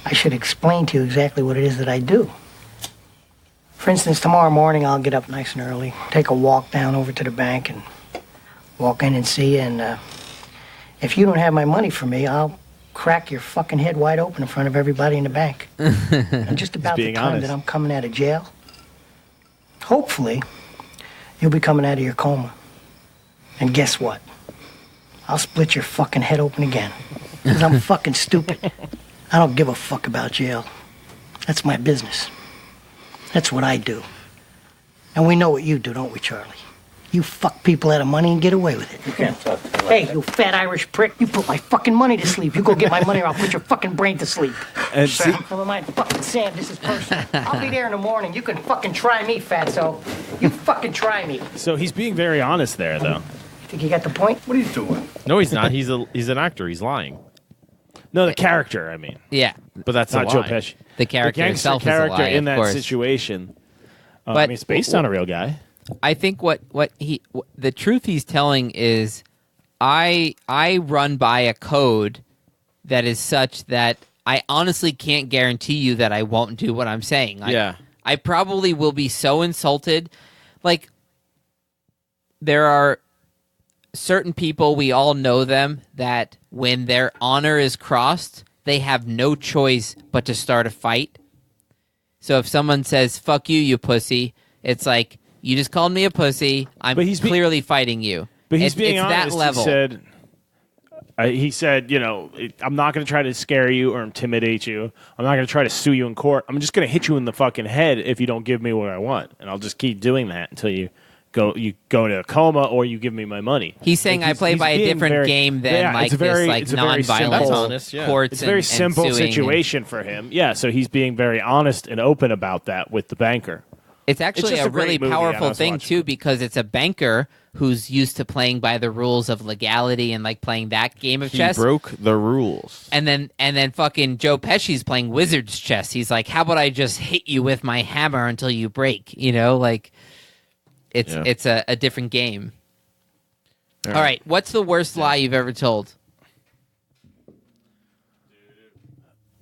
I should explain to you exactly what it is that I do. For instance, tomorrow morning I'll get up nice and early, take a walk down over to the bank and walk in and see you, and if you don't have my money for me, I'll crack your fucking head wide open in front of everybody in the bank. And just about the being time honest. that I'm coming out of jail, hopefully, you'll be coming out of your coma. And guess what? I'll split your fucking head open again. Because I'm fucking stupid. I don't give a fuck about jail. That's my business. That's what I do. And we know what you do, don't we, Charlie? You fuck people out of money and get away with it. You can't talk to me like Hey, that. you fat Irish prick, you put my fucking money to sleep. You go get my money or I'll put your fucking brain to sleep. And Sam, see- never mind, fucking Sam, this is personal. I'll be there in the morning. You can fucking try me, fatso. You fucking try me. So he's being very honest there, though. Think you got the point? What are you doing? No, he's not. He's an actor. He's lying. No, the character, I mean. Yeah, But that's Not a Joe lie. Pesci. the character gangster itself character is a lie, in of that course. situation. I But mean, it's based on a real guy. I think the truth he's telling is, I run by a code that is such that I honestly can't guarantee you that I won't do what I'm saying. I probably will be so insulted. Like, there are certain people, we all know them, that when their honor is crossed, they have no choice but to start a fight. So if someone says, fuck you, you pussy, it's like, you just called me a pussy. I'm But he's clearly fighting you. But he's It's being honest. that level. He said, you know, I'm not going to try to scare you or intimidate you. I'm not going to try to sue you in court. I'm just going to hit you in the fucking head if you don't give me what I want, and I'll just keep doing that until you go into a coma or you give me my money. He's saying Like, I play he's by a being different very- game than yeah, like it's very- this it's a very non-violent simple- honest, yeah. courts. It's a very and simple suing and- situation for him. Yeah, so he's being very honest and open about that with the banker. It's actually just a a great really movie, I powerful was thing watching. too, because it's a banker who's used to playing by the rules of legality and like playing that game of He chess. broke the rules. And then fucking Joe Pesci's playing wizard's chess. He's like, how about I just hit you with my hammer until you break? You know, like it's a different game. All right, what's the worst lie you've ever told?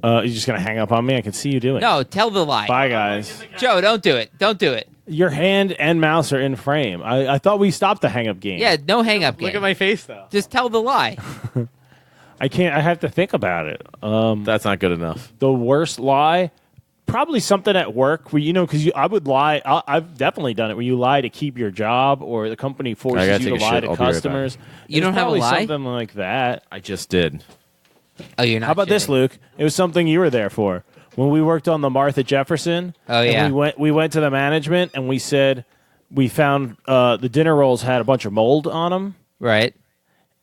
You're just going to hang up on me? I can see you doing it. No, tell the lie. Bye, guys. Joe, don't do it. Don't do it. Your hand and mouse are in frame. I thought we stopped the hang-up game. Yeah, no hang up game. Look at my face, though. Just tell the lie. I can't. I have to think about it. That's not good enough. The worst lie, probably something at work where because I would lie. I've definitely done it where you lie to keep your job or the company I forces gotta you to take a lie shit. to I'll be right back. customers. You don't It's have a probably lie? something like that. I just did. Oh, you're not. How about this, shitting. Luke? It was something you were there for when we worked on the Martha Jefferson. Oh, and yeah. we went to the management and we said we found the dinner rolls had a bunch of mold on them. Right.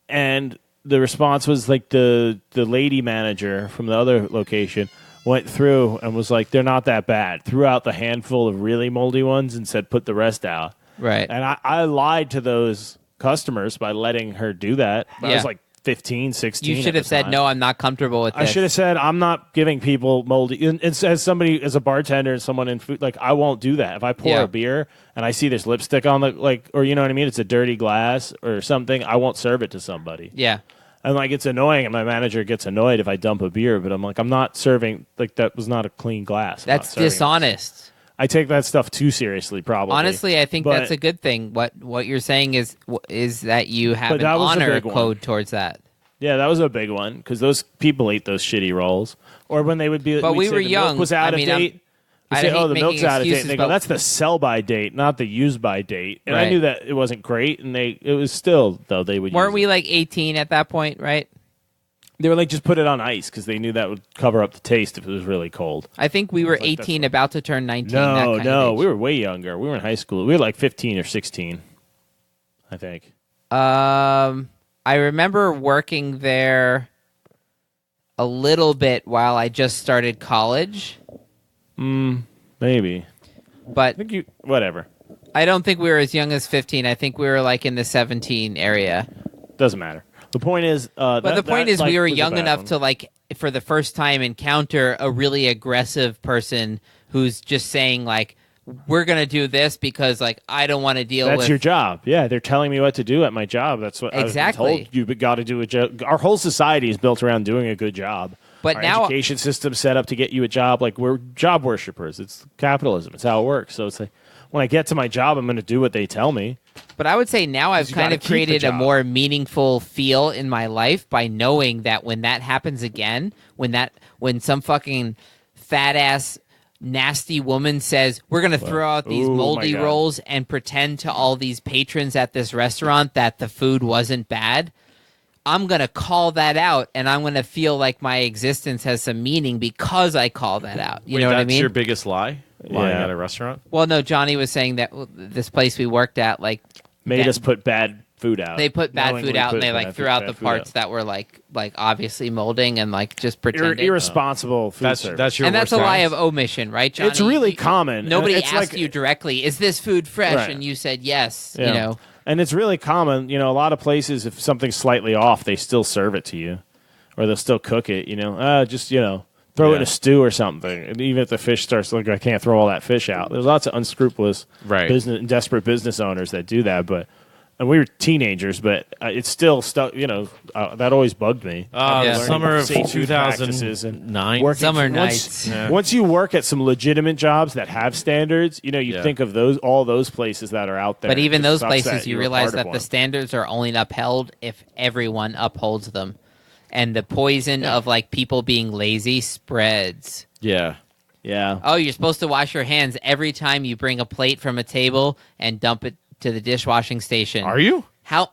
And the response was like the lady manager from the other location went through and was like, they're not that bad. Threw out the handful of really moldy ones and said, put the rest out. Right. And I lied to those customers by letting her do that. I Yeah. was like 15, 16. You should have said, no, I'm not comfortable with this. I should have said, I'm not giving people moldy. And as as a bartender and someone in food, like, I won't do that. If I pour Yeah. a beer and I see there's lipstick on or you know what I mean? It's a dirty glass or something, I won't serve it to somebody. Yeah. And like, it's annoying, and my manager gets annoyed if I dump a beer, but I'm like, I'm not serving, like, that was not a clean glass. I'm not That's serving it. dishonest. I take that stuff too seriously, probably. Honestly, I think But- that's a good thing. What you're saying is that you have But an that was a honor big one. code towards that. Yeah, that was a big one, because those people ate those shitty rolls. Or when they would be, But we'd we say were the young. milk was out I mean, of date. I Say, hate oh, the making milk's out of date. excuses, And they go, but- that's the sell by date, not the use by date. And I Right. knew that it wasn't great, and it was still, though, they would Weren't use we it. like 18 at that point, right? They were like, just put it on ice, because they knew that would cover up the taste if it was really cold. I think we were like, that's 18, about to turn 19. that No, kind of no, age. we were way younger. We were in high school. We were like 15 or 16, I think. I remember working there a little bit while I just started college, Maybe. but I think you, whatever. I don't think we were as young as 15. I think we were like in the 17 area. Doesn't matter. The point is, But the point is, we were young enough to to like, for the first time, encounter a really aggressive person who's just saying like, "We're gonna do this because like I don't want to deal That's with." your job. Yeah, they're telling me what to do at my job. That's what Exactly. I was told. You've got to do a job. Our whole society is built around doing a good job. But Our now- education system's set up to get you a job. Like, we're job worshipers. It's capitalism. It's how it works. So it's like, when I get to my job, I'm going to do what they tell me. But I would say now I've you kind gotta of keep the created a job. more meaningful feel in my life by knowing that when that happens again, when some fucking fat ass nasty woman says we're going to throw out these Ooh, my moldy God. rolls and pretend to all these patrons at this restaurant that the food wasn't bad, I'm going to call that out and I'm going to feel like my existence has some meaning because I call that out. You know what I That's mean? your biggest lie? Lying Yeah. at a restaurant? Well, no, Johnny was saying that this place we worked at, like, made us put bad food out. They put bad Knowingly food out, put and they bad like threw out the food parts that were like obviously molding and like just pretending. Irresponsible food service. That's your and that's a worst lie guys. of omission, right, Johnny? It's really common. Nobody It's asked like- you directly, "Is this food fresh?" Right. And you said yes. Yeah. You know, And it's really common. A lot of places, if something's slightly off, they still serve it to you, or they'll still cook it. Throw it in a stew or something. And even if the fish starts looking, I can't throw all that fish out. There's lots of unscrupulous, desperate business owners that do that. And we were teenagers, but it's still stuck. That always bugged me. Yeah. Summer of Safe food practices and 2009. summer once, nights. Once you work at some legitimate jobs that have standards, you think of all those places that are out there. But even It just those sucks places, that you you're a realize part of that the one. standards are only upheld if everyone upholds them, and the poison of like people being lazy spreads. Yeah. Yeah. Oh, you're supposed to wash your hands every time you bring a plate from a table and dump it to the dishwashing station. Are you?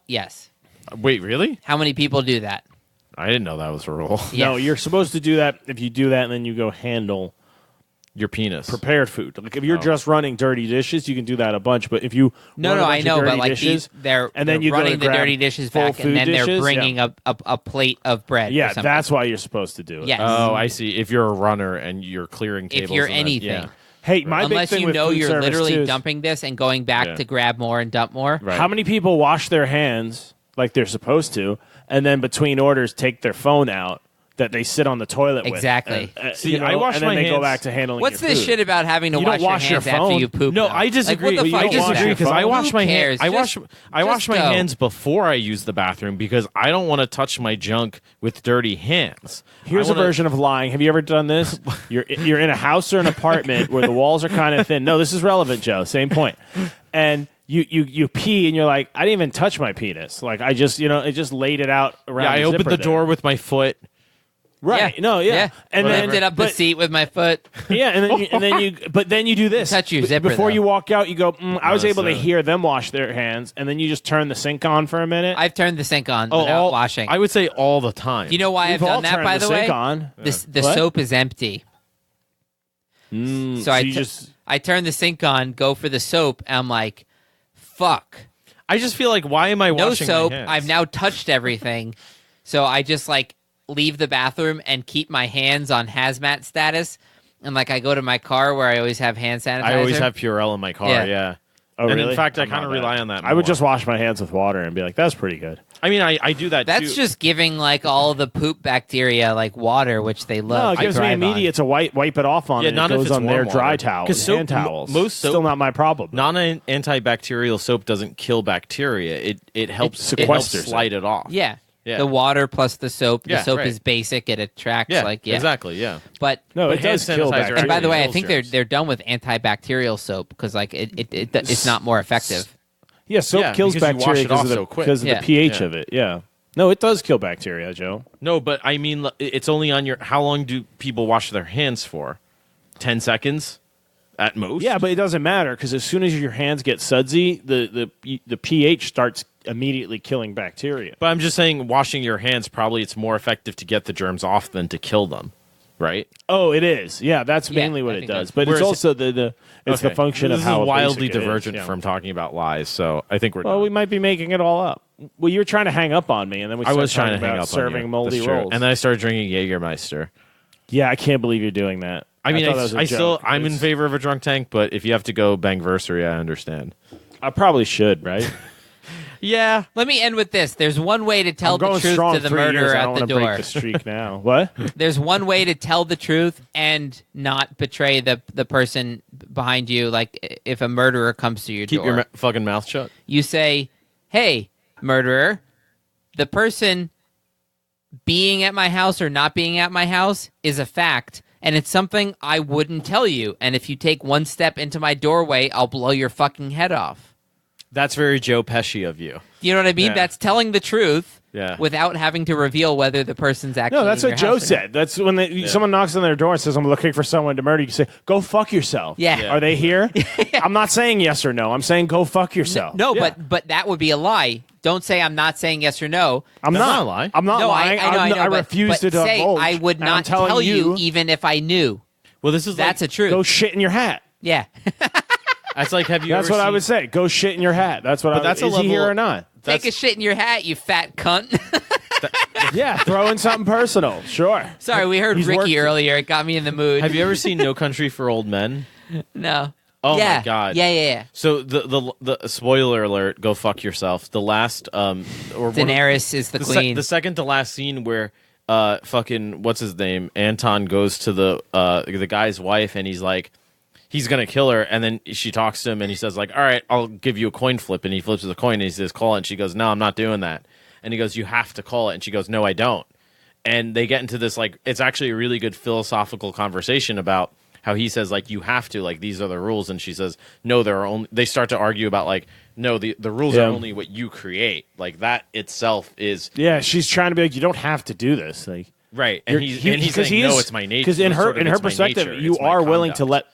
Yes. Wait, really? How many people do that? I didn't know that was a rule. Yeah. No, you're supposed to do that if you do that, and then you go handle Your penis. prepared food. Like if you're just running dirty dishes, you can do that a bunch. But if you No, run a bunch I of know, dirty but like dishes, they're and then you go running to the grab dirty dishes full back, food and then they're dishes, bringing yeah. a plate of bread. or Yeah, something. that's why you're supposed to do it. Yes. Oh, I see. If you're a runner and you're clearing If tables, you're and then- anything. yeah. Hey, my big Unless thing you with know food you're service, literally too, is dumping this and going back Yeah. to grab more and dump more. Right. how many people wash their hands like they're supposed to, and then between orders take their phone out that they sit on the toilet with? Exactly. See, I wash and then my they go hands- back to handling What's your this food. shit about having to You don't wash wash your your hands after phone? you poop? No, though? I disagree. Like, what the Well, fuck you is don't wash that? your because I phone? wash Who my cares? hands. I wash my go. hands before I use the bathroom because I don't want to touch my junk with dirty hands. Here's I a wanna- version of lying. Have you ever done this? You're in a house or an apartment where the walls are kind of thin. No, this is relevant, Joe. Same point. And you pee and you're like, I didn't even touch my penis. Like I just I just laid it out around. Yeah, I the opened zipper the there. door with my foot. Right? Yeah. No, yeah. And then lifted up the seat with my foot. Yeah, but then you do this. Touch your zipper, before though. you walk out. You go. I was able to necessarily. hear them wash their hands, and then you just turn the sink on for a minute. I've turned the sink on Oh, without washing. I would say all the time. Do you know why We've I've all done that? turned By the the way, sink on. the What? soap is empty. So you just I turn the sink on, go for the soap, and I'm like, fuck. I just feel like, why am I No washing soap. my hands? I've now touched everything. So I just like leave the bathroom and keep my hands on hazmat status. And like I go to my car where I always have hand sanitizer. I always have Purell in my car. Yeah. Yeah. Oh, and really? in fact, I I'm kind not of that. rely on that. I would more. just wash my hands with water and be like, that's pretty good. I mean, I do that That's too. just giving like all the poop bacteria like water, which they No, love. it gives to me thrive on. immediate to wipe it off on. Yeah, and not it if goes it's on their warm water. dry towels, 'Cause soap- hand towels. most soap- still not my problem. non-antibacterial soap doesn't kill bacteria. It helps It it helps sequesters it. slide it off. Yeah. Yeah. The water plus the soap. The Yeah, soap right. is basic. It attracts Yeah, like exactly. Yeah. But No, But it does hand kill sanitizer bacteria. and by the way, I kills think germs. they're done with antibacterial soap because like it's not more effective. Yeah, soap Yeah, kills because you wash bacteria it off because of, so quick. because of Yeah. the pH Yeah. of it. Yeah. No, it does kill bacteria, Joe. No, but I mean, it's only on your. How long do people wash their hands for? 10 seconds, at most. Yeah, but it doesn't matter because as soon as your hands get sudsy, the pH starts immediately killing bacteria. But I'm just saying, washing your hands probably it's more effective to get the germs off than to kill them, right? Oh, it is. Yeah, that's Yeah, mainly I what it think does. that's- But Whereas- it's also it's the Okay. function this of how is wildly basic it is, divergent yeah. from talking about lies. So I think we're. Well, done. we might be making it all up. Well, you were trying to hang up on me, and then we I started was trying to talking hang about up serving on you. moldy That's true. rolls. And then I started drinking Jägermeister. Yeah, I can't believe you're doing that. I mean, thought that was a I still joke. I'm in It's- favor of a drunk tank, but if you have to go Bangversary, I understand. I probably should, right? Yeah, Let me end with this. There's one way to tell I'm the going truth strong to the 3 years. murderer I at don't the want to door. break the streak now. What? There's one way to tell the truth and not betray the person behind you. Like if a murderer comes to your keep door, your fucking mouth shut. you say, "Hey, murderer, the person being at my house or not being at my house is a fact, and it's something I wouldn't tell you. And if you take one step into my doorway, I'll blow your fucking head off." That's very Joe Pesci of you. You know what I mean? Yeah. That's telling the truth Yeah. without having to reveal whether the person's actually No, that's in what your Joe house or not. said. That's when someone knocks on their door and says, "I'm looking for someone to murder." You say, "Go fuck yourself." Yeah. Are they here? I'm not saying yes or no. I'm saying go fuck yourself. No, Yeah. but that would be a lie. Don't say I'm not saying yes or no. I'm That's not. not a lie. I'm not No, lying. I know. I but, refuse but to say divulge. I would and I'm not telling tell you even if I knew. Well, this is That's a truth. Go shit in your hat. Yeah. That's like, have you? That's ever what I seen- would say. Go shit in your hat. That's what. But that's a is he here level- or not? Take a shit in your hat, you fat cunt. Yeah, throw in something personal. Sure. Sorry, we heard He's Ricky worked- earlier. It got me in the mood. Have you ever seen No Country for Old Men? No. Oh yeah. my god. Yeah. So the spoiler alert, go fuck yourself. The last or one of- Daenerys is the queen. the second to last scene where fucking what's his name? Anton goes to the guy's wife and he's like he's gonna kill her, and then she talks to him and he says like, all right, I'll give you a coin flip, and he flips the coin and he says call it, and she goes, no, I'm not doing that. And he goes, you have to call it, and she goes, no, I don't. And they get into this like it's actually a really good philosophical conversation about how he says like you have to, like these are the rules, and she says no, there are only, they start to argue about like no, the rules are only what you create, like that itself is she's trying to be like, you don't have to do this, like right, and he's saying no, it's my nature, because in her it's my perspective nature, you it's my are willing to conduct.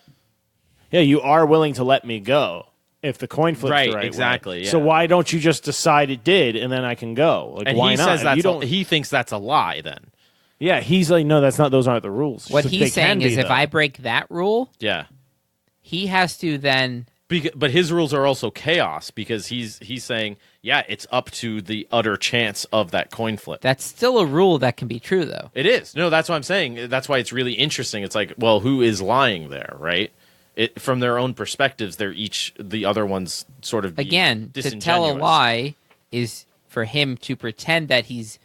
you are willing to let me go if the coin flips Right, the right exactly, way. yeah. So why don't you just decide it did and then I can go, like And why he not? says You don't. he thinks that's a lie then. Yeah, he's like, no, that's not. Those aren't the rules. What So they he's saying can is be, if though. I break that rule, Yeah. he has to then... But his rules are also chaos because he's saying, yeah, it's up to the utter chance of that coin flip. That's still a rule that can be true, though. It is. No, that's what I'm saying. That's why it's really interesting. It's like, well, who is lying there, right? It, from their own perspectives, they're each the other one's sort of being Again, to tell a disingenuous. lie is for him to pretend that he's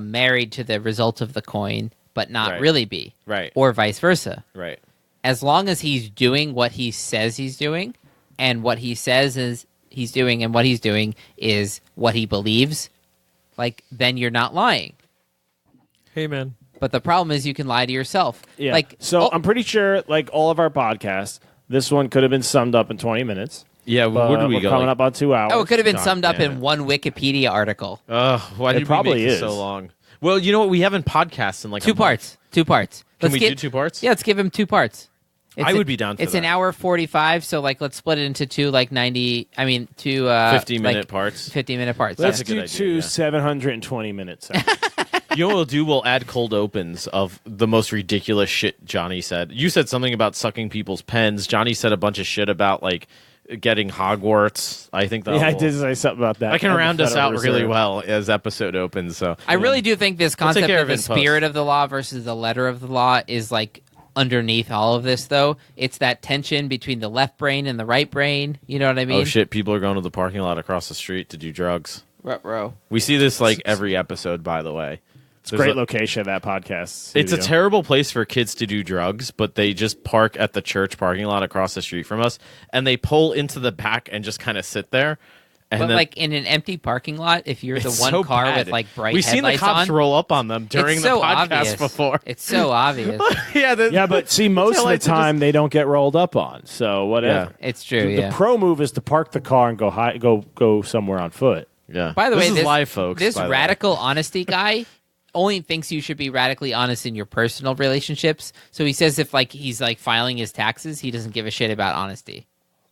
married to the result of the coin, but not Right. really be. Right. Or vice versa. Right. As long as he's doing what he says he's doing, and what he says is he's doing, and what he's doing is what he believes, like, then you're not lying. Hey, man. But the problem is you can lie to yourself. Yeah. Like, So I'm pretty sure, like all of our podcasts, this one could have been summed up in 20 minutes. Yeah, But where do we we're go? coming up on 2 hours. oh, it could have been God summed up damn in it. one Wikipedia article. Why did probably we make this is. so long? Well, you know what? We haven't podcasts in like Two a month. parts. Two parts. Can we do 2 parts? Yeah, let's give him 2 parts. I would be down for It's that. an hour 45, so like let's split it into 2 like 90. I mean, 2 50-minute like, parts. 50-minute parts. Let's That's a good do idea, 2 yeah. 720 minutes. You know what we'll do? We'll add cold opens of the most ridiculous shit Johnny said. You said something about sucking people's pens. Johnny said a bunch of shit about like getting Hogwarts. I think that I did say something about that. I can And the round us Federal out really Reserve. well as episode opens. So I really do think this We'll take concept care of of the it in post. spirit of the law versus the letter of the law is like underneath all of this, though. It's that tension between the left brain and the right brain. You know what I mean? oh shit, people are going to the parking lot across the street to do drugs. Ruh-roh. We see this like every episode, by the way. It's a great location of that podcast. It's a studio. terrible place for kids to do drugs, but they just park at the church parking lot across the street from us, and they pull into the back and just kind of sit there. And But then, like in an empty parking lot, if you're the it's one so car bad. with like bright We've seen the headlights cops on, roll up on them during it's the so podcast obvious. before. It's so obvious. Yeah, but see, most of the Taillights are time they don't get rolled up on. So whatever. It's true. The Yeah. pro move is to park the car and go somewhere on foot. Yeah. By the this way, is live, folks. This by the way. radical honesty guy only thinks you should be radically honest in your personal relationships. So he says if like he's like filing his taxes, he doesn't give a shit about honesty.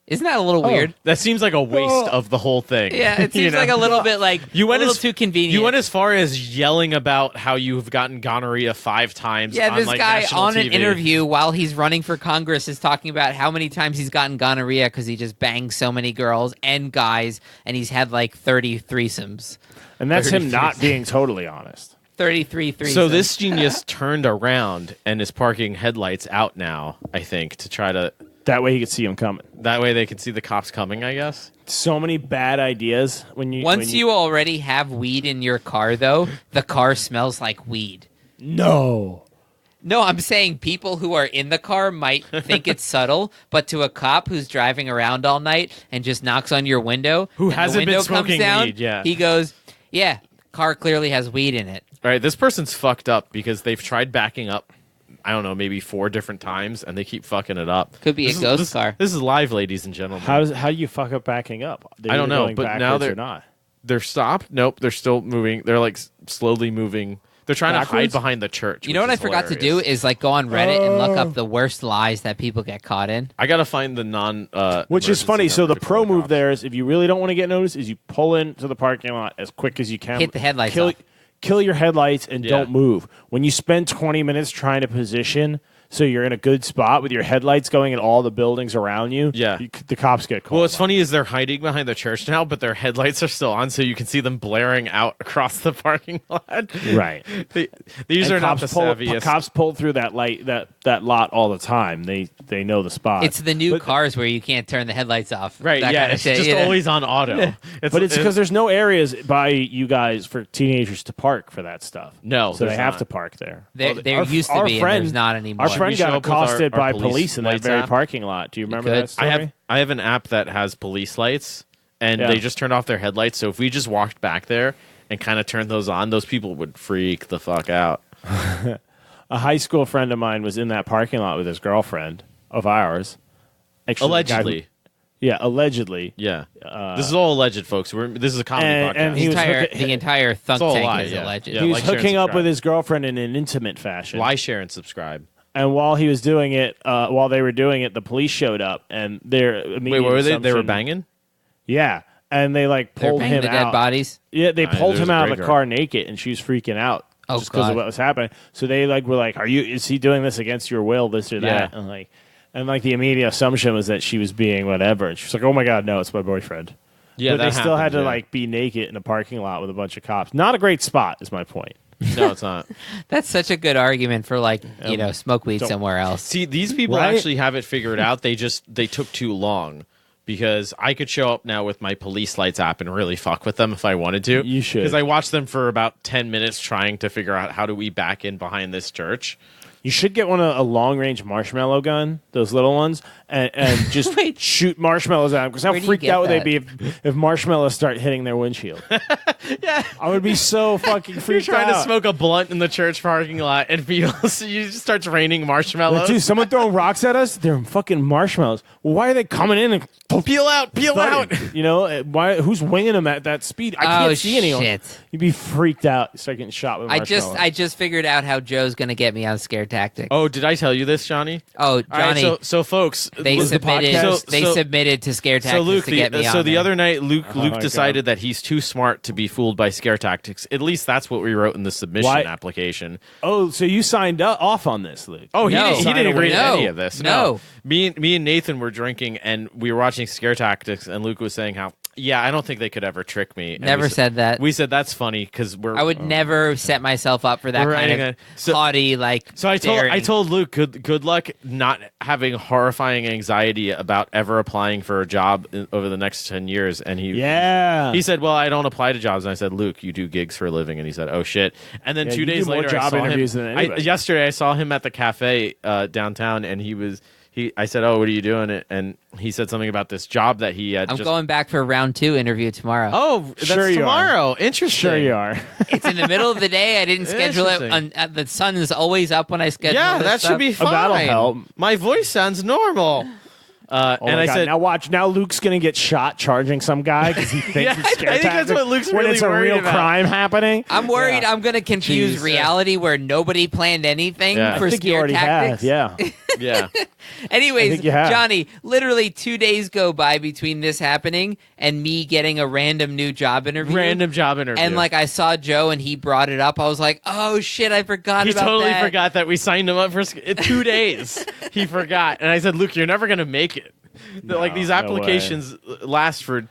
Isn't that a little weird? That seems like a waste of the whole thing. Yeah, it You seems know? like a little bit like You went a little as too convenient. You went as far as yelling about how you've gotten gonorrhea 5 times. Yeah, on, this like, guy national on an TV. interview while he's running for Congress is talking about how many times he's gotten gonorrhea because he just banged so many girls and guys, and he's had like 30 threesomes. And that's him 33. not being totally honest. 33 threesomes. So this genius turned around and is parking headlights out now, I think, to try to... That way he could see him coming. That way they can see the cops coming, I guess. So many bad ideas when you Once when you already have weed in your car, though, the car smells like weed. No. No, I'm saying people who are in the car might think it's subtle, but to a cop who's driving around all night and just knocks on your window, Who and the hasn't been window comes smoking down, weed, yeah. he goes, "Yeah, car clearly has weed in it." All right, this person's fucked up because they've tried backing up, I don't know, maybe 4 different times, and they keep fucking it up. Could be This a is- ghost this- car. This is live, ladies and gentlemen. How do you fuck up backing up? They're I don't either know, going but now backwards they're or not. They're stopped. Nope, they're still moving. They're like slowly moving. They're trying to hide Backwards? behind the church. You know what I forgot to do is like go on Reddit and look up the worst lies that people get caught in. I gotta find the non. Which is emergency funny. So number the to pro call move cops. there is if you really don't want to get noticed, is you pull into the parking lot as quick as you can. Hit the headlights Kill, off. kill your headlights and Yeah. don't move. When you spend 20 minutes trying to position so you're in a good spot with your headlights going in all the buildings around you. Yeah. The cops get called. Well, what's funny is they're hiding behind the church now, but their headlights are still on, so you can see them blaring out across the parking lot. Right. These And are not the savviest. Cops pull through that lot all the time. They know the spot. It's the new cars where you can't turn the headlights off. Right, that yeah, kind of it's shit, just you know? always on auto. But it's because there's no areas by you guys for teenagers to park for that stuff. No, so they there's have not. to park there. There used to be, and there's not anymore. Our friend We show got up with our accosted by police police in that lights very app. parking lot. Do you remember could. that story? I have an app that has police lights, and Yeah. they just turned off their headlights. So if we just walked back there and kind of turned those on, those people would freak the fuck out. A high school friend of mine was in that parking lot with his girlfriend of ours. Actually, the guy Allegedly. allegedly. Yeah. This is all alleged, folks. This is a comedy podcast. and he was the entire thunk all a tank lie, is yeah. alleged. Yeah, He was like, share, and hooking up subscribe. with his girlfriend in an intimate fashion. Like, share, and subscribe. And while he was doing it, while they were doing it, the police showed up, and their immediate Wait, what were they? They were assumption- banging? Yeah, and they like They're pulled banging him the out. dead bodies. Yeah, they pulled there's him a out of the graveyard. car naked, and she was freaking out Oh, just because God. of what was happening. So they were like, is he doing this against your will, this or that? Yeah. And the immediate assumption was that she was being whatever. And she was like, oh my God, no, it's my boyfriend. Yeah, but they that still had happens, to yeah. be naked in a parking lot with a bunch of cops. Not a great spot, is my point. No, it's not. That's such a good argument for smoke weed don't- somewhere else. See, these people Right? actually have it figured out. They took too long. Because I could show up now with my police lights app and really fuck with them if I wanted to. You should. Because I watched them for about 10 minutes trying to figure out how do we back in behind this church. You should get a long range marshmallow gun, those little ones, and just Wait. shoot marshmallows at them. Because how Where do you freaked get out would they that? be if marshmallows start hitting their windshield? Yeah. I would be so fucking You're freaked trying out. to smoke a blunt in the church parking lot and you just starts raining marshmallows. Dude, someone throwing rocks at us? They're fucking marshmallows. Well, why are they coming in and peel out. thudding? You know, why? Who's winging them at that speed? I can't see anyone. Shit. You'd be freaked out. You start getting shot with marshmallows. I just figured out how Joe's gonna get me on scare tactics. Oh, did I tell you this, Johnny? Oh, All right, Johnny, so folks, they the submitted. podcast- they so- submitted to scare tactics So Luke, to get me on. the there. other night, Luke my decided God. that he's too smart to be fooled by scare tactics. At least that's what we wrote in the submission Why- application. Oh, so you signed off on this, Luke? Oh, No. he didn't agree to No. any of this. No. Me and Nathan were drinking and we were watching scare tactics, and Luke was saying how, yeah, I don't think they could ever trick me. And Never we said that. We said that's funny because we're. I would never set myself up for that We're kind writing of a- haughty So I daring. told Luke good luck not having horrifying anxiety about ever applying for a job over the next 10 years, and he said, well, I don't apply to jobs. And I said, Luke, you do gigs for a living. And he said, oh shit. And then Yeah, 2 you days do more later, I job saw interviews him. than anybody. Yesterday I saw him at the cafe downtown, and I said, oh, what are you doing? And he said something about this job that he had. I'm going back for round 2 interview tomorrow. Oh, that's Sure you are. tomorrow. Interesting. Sure you are. It's in the middle of the day. I didn't schedule it. Interesting. The sun is always up when I schedule. Yeah, this that stuff. should be fine. that'll help. My voice sounds normal. Oh and my I God. said, now watch. Now Luke's gonna get shot charging some guy because he thinks Yeah, it's scare I think that's tactics what Luke's when really it's a worried real about. crime happening. I'm worried Yeah. I'm going to confuse Jeez. reality where nobody planned anything Yeah. for I think you scare already tactics. have. Yeah. yeah. I Anyways, think you have. Johnny, literally 2 days go by between this happening and me getting a random new job interview. Random job interview. And I saw Joe and he brought it up. I was like, oh shit, I forgot he about totally that. forgot that we signed him up for 2 days. He forgot. And I said, Luke, you're never going to make it. These no applications last for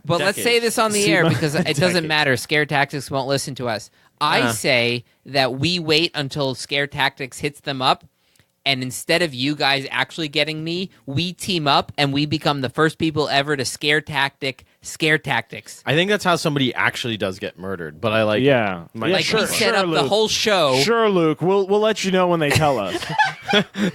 But let's say this on the See, air my- because it doesn't matter. Scare Tactics won't listen to us. I say that we wait until Scare Tactics hits them up, and instead of you guys actually getting me, we team up and we become the first people ever to Scare Tactics. I think that's how somebody actually does get murdered. But I like. Yeah. My- Yeah, Like sure, we set sure, up the Luke. whole show. Sure, Luke. We'll let you know when they tell us.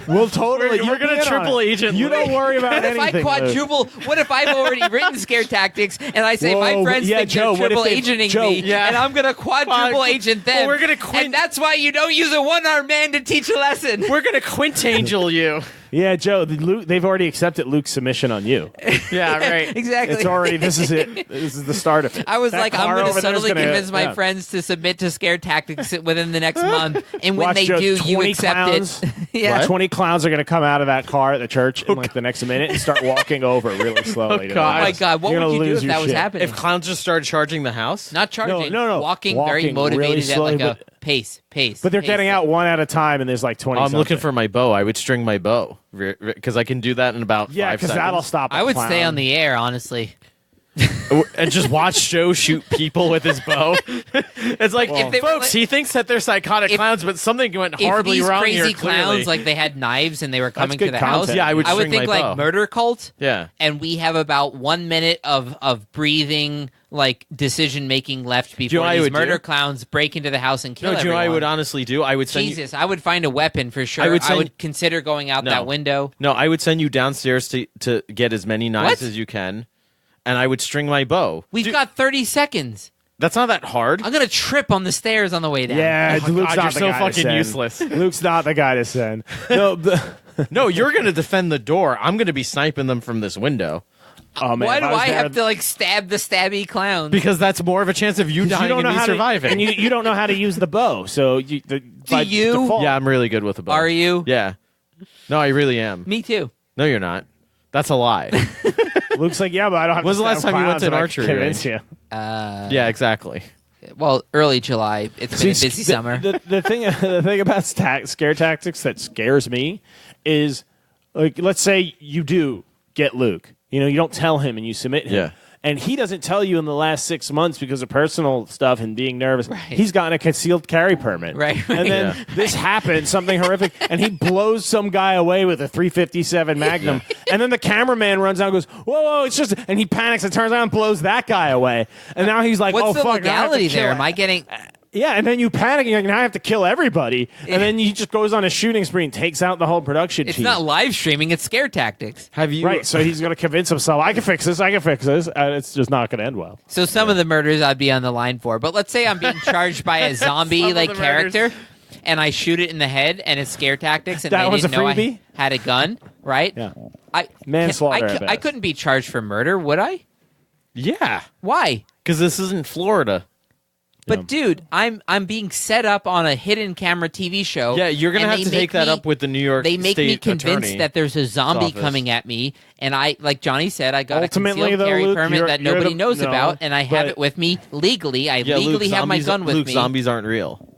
We'll totally. We're you'll gonna be in on triple it. agent You Luke. don't worry about What if I anything. Luke. quadruple? What if I've already written Scare Tactics and I say my Whoa, friends yeah, think Joe, they're what if triple they- agenting Joe, me, yeah. and I'm gonna quadruple Well, agent them? we're gonna quint- and that's why you don't use a one-armed man to teach a lesson. We're going to quintangel you. Yeah, Joe. They've already accepted Luke's submission on you. Yeah, right. Exactly. It's already. This is it. This is the start of it. I was That like, I'm car going to over there is subtly gonna- convince my yeah. friends to submit to Scare Tactics within the next month, and when Watch, they Joe, do, you 20 accept clowns. it. Yeah. 20 clowns are going to come out of that car at the church in the next minute and start walking over really slowly. to God. Oh them. my God, what You're would gonna you do lose if your that was shit. happening? If clowns just started charging the house? Not charging, No. walking very really motivated slowly, at like a. but pace. But they're getting out one at a time, and there's like 20. I'm looking for my bow. I would string my bow because I can do that in about 5 seconds. because that'll stop. I would stay on the air, honestly. And just watch Joe shoot people with his bow. It's like, folks, he thinks that they're psychotic clowns, but something went horribly if these wrong crazy here. clowns, Clearly. like they had knives and they were coming to good the content. house, Yeah, I would think string my like bow. murder cult. Yeah. And we have about 1 minute of breathing, like decision making left you know before what I these would murder do? clowns break into the house and kill No, do you know what I everyone. would honestly do? I would send you. Jesus, I would find a weapon for sure. I I would would, send- consider going out No. that window. No, I would send you downstairs to get as many knives What? as you can, and I would string my bow. We've got 30 seconds. That's not that hard. I'm gonna trip on the stairs on the way down. Yeah, Oh my Luke's God, not you're the so guy to fucking send. useless. Luke's not the guy to send. No, No, you're going to defend the door. I'm going to be sniping them from this window oh man, Why if do was I there- have to like stab the stabby clowns? because that's more of a chance of you 'cause dying you don't and know me how surviving. to, and you don't know how to use the bow. So by you? default- Yeah, I'm really good with a bow. Are you? Yeah. No, I really am. Me too. No, you're not. That's a lie. Luke's like, yeah, but I don't have. When's to the last stab time you went clowns to an and I can archery convince range? you. Yeah, exactly. Well, early July. It's been a See, busy summer. The thing about scare tactics that scares me is, like, let's say you do get Luke. You know, you don't tell him and you submit him. Yeah. And he doesn't tell you in the last 6 months because of personal stuff and being nervous. Right. He's gotten a concealed carry permit. Right. And then this happens, something horrific, and he blows some guy away with a 357 Magnum. And then the cameraman runs out and goes, whoa, it's just, and he panics and turns around and blows that guy away. And now he's like, What's oh, the fuck, now I have to legality kill there? him. Am I getting? Yeah, and then you panic and you're like, now I have to kill everybody. And then he just goes on a shooting spree and takes out the whole production It's team. not live streaming. It's scare tactics. Have you Right, so he's going to convince himself, I can fix this, and it's just not going to end well. So some of the murders I'd be on the line for. But let's say I'm being charged by a zombie like the character, and I shoot it in the head, and it's scare tactics, and That they was didn't a know I freebie? had a gun, right? Yeah. I Manslaughter at I best. couldn't be charged for murder, would I? Yeah, Why? because this isn't Florida. But dude, I'm being set up on a hidden camera TV show. Yeah, you're gonna and have they to take make that me- up with the New York They make me State convinced Attorney. that there's a zombie office. coming at me, and I, like Johnny said, I got Ultimately, a concealed though, carry Luke, permit you're- that you're nobody the- knows no, about, and I have but- it with me legally. I Yeah, legally Luke, have my zombies- gun with Luke, me. Zombies aren't real.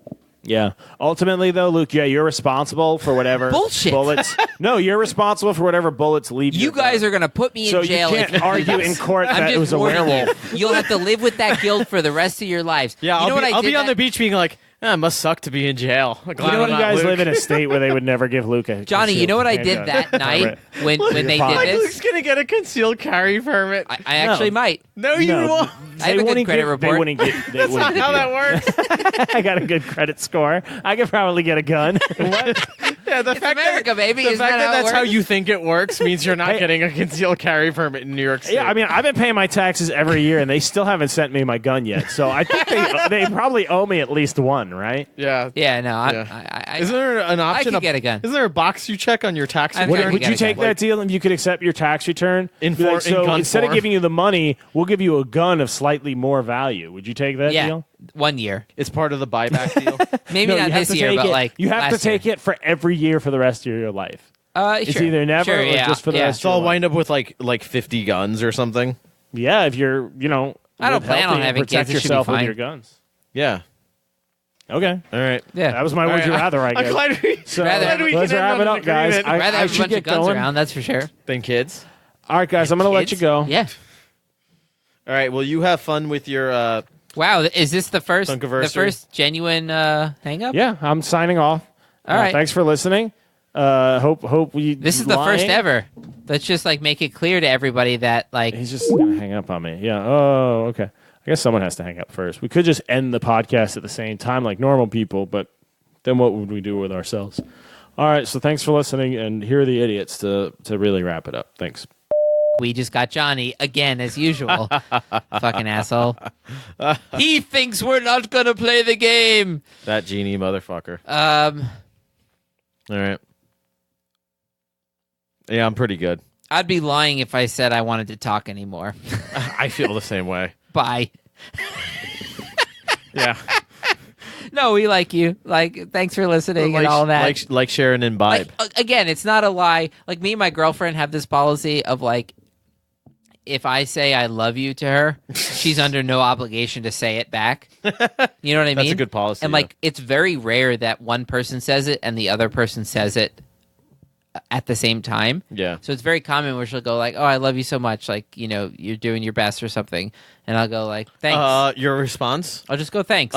Yeah. Ultimately, though, Luke, yeah, you're responsible for whatever Bullshit. bullets. No, you're responsible for whatever bullets leave You guys are gonna put me in So jail. you can't if argue in court I'm that just it was a warning werewolf. you. You'll have to live with that guilt for the rest of your lives. Yeah, you know what I'll I did be on the that- beach being like, it must suck to be in jail. Glad You know I'm what, you not guys Luke. live in a state where they would never give Luke a Johnny, you know what I did handgun. that night when they fine. did Like, this? Luke's gonna get a concealed carry permit. I actually might. No, you No, won't. I have a good wouldn't credit give- report. They wouldn't get. They That's wouldn't not how give that works. I got a good credit score. I could probably get a gun. What? Yeah, the It's fact America, that, baby. The Isn't fact that that how it that's how works? you think it works means you're not Hey. getting a concealed carry permit in New York State. Yeah, I mean, I've been paying my taxes every year, and they still haven't sent me my gun yet. So I think they probably owe me at least one, right? yeah. Yeah, no. Yeah. I, Isn't there an option? could get a gun. Isn't there a box you check on your tax I've return? already Would got you a take gun. that deal if you could accept your tax return? In Be like, for- in so gun instead form? of giving you the money, we'll give you a gun of slightly more value. Would you take that yeah, deal? 1 year. It's part of the buyback deal. Maybe No, not you have this to year, take but it- like you have to last year. take it for every year for the rest of your life. It's Sure. either never Sure, or yeah, just for the yeah. rest So I'll of your life. wind up with like 50 guns or something. Yeah, if you're, I don't live plan on healthy and having protect kids. It should be yourself with fine. your guns. Yeah. Okay, All right. Yeah. that was my would you rather. I guess. I'm glad we. So Rather have- let's can end wrap on it an up, guys. agreement. I, Rather I have a should bunch get of guns going. around, that's for sure. Than kids. All right, guys, I'm going to let you Kids? go. Yeah. All right. Well, you have fun with your. Wow, is this the first Thunkiversary. genuine hang up? Yeah, I'm signing off. All right. Thanks for listening. Hope we. This is the first ever. Let's just like make it clear to everybody that like He's just gonna hang up on me. Yeah. Oh, okay. I guess someone has to hang up first. We could just end the podcast at the same time like normal people, but then what would we do with ourselves? All right. So thanks for listening, and here are the idiots to really wrap it up. Thanks. we just got Johnny again as usual. Fucking asshole. He thinks we're not gonna play the game. That genie motherfucker. All right. Yeah, I'm pretty good. I'd be lying if I said I wanted to talk anymore. I feel the same way. Bye. Yeah. No, we like you. Like, thanks for listening and all that. Like share and imbibe. Again, it's not a lie. Like, me and my girlfriend have this policy of, like, if I say I love you to her, she's under no obligation to say it back. You know what I mean? That's a good policy. And like, it's very rare that one person says it and the other person says it at the same time. Yeah. So it's very common where she'll go like, "Oh, I love you so much. Like, you know, you're doing your best or something," and I'll go like, "Thanks." Your response? I'll just go thanks.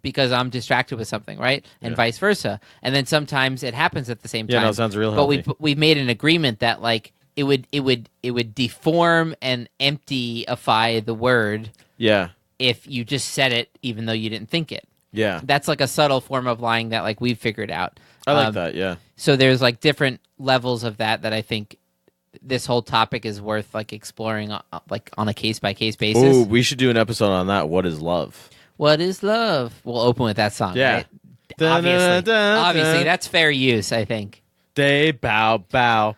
Because I'm distracted with something, right? And vice versa. And then sometimes it happens at the same time. Yeah, no, sounds real But healthy. we've made an agreement that like it would deform and emptyify the word Yeah. if you just said it even though you didn't think it. Yeah. That's like a subtle form of lying that like we've figured out. I like that, yeah. So there's like different levels of that I think this whole topic is worth like exploring like on a case by case basis. Ooh, we should do an episode on that. What is love? What is love? We'll open with that song, Yeah. right? Dun, Obviously. dun, dun, Obviously, dun. that's fair use, I think. They bow, bow.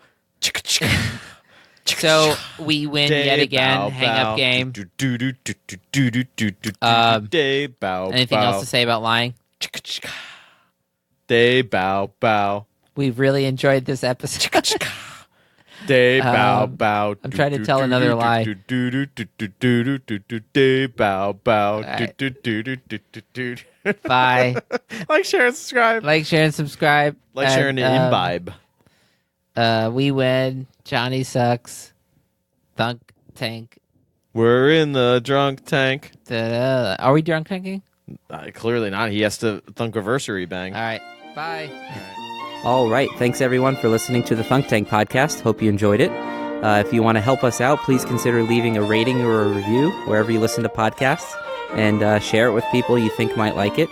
So we win They yet again. bow, Hang bow. up game. They bow, Anything bow. else to say about lying? They bow, bow. We've really enjoyed this episode. They bow, bow. I'm trying to tell another lie. They bow, bow. Right. Bye. Like, share, and subscribe. Like, share, and subscribe. Like, share, and imbibe. We win. Johnny sucks. Thunk tank. We're in the drunk tank. Da-da. Are we drunk tanking? Clearly not. He has to thunkiversary bang. All right. Bye. All right. Thanks, everyone, for listening to the Thunk Tank podcast. Hope you enjoyed it. If you want to help us out, please consider leaving a rating or a review wherever you listen to podcasts, and share it with people you think might like it.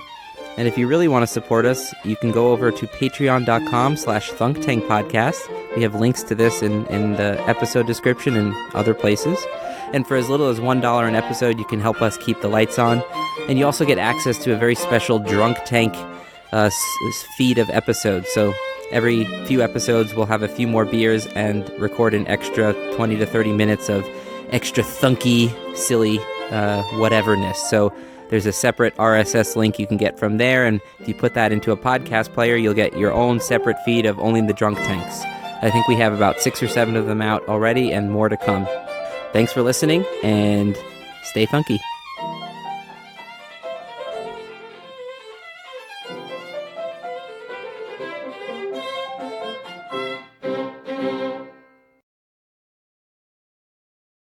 And if you really want to support us, you can go over to patreon.com/ThunkTankPodcast. We have links to this in the episode description and other places. And for as little as $1 an episode, you can help us keep the lights on. And you also get access to a very special Drunk Tank feed of episodes. So every few episodes, we'll have a few more beers and record an extra 20 to 30 minutes of extra thunky, silly whateverness. So there's a separate RSS link you can get from there, and if you put that into a podcast player, you'll get your own separate feed of only the Drunk Tanks. I think we have about 6 or 7 of them out already, and more to come. Thanks for listening, and stay funky.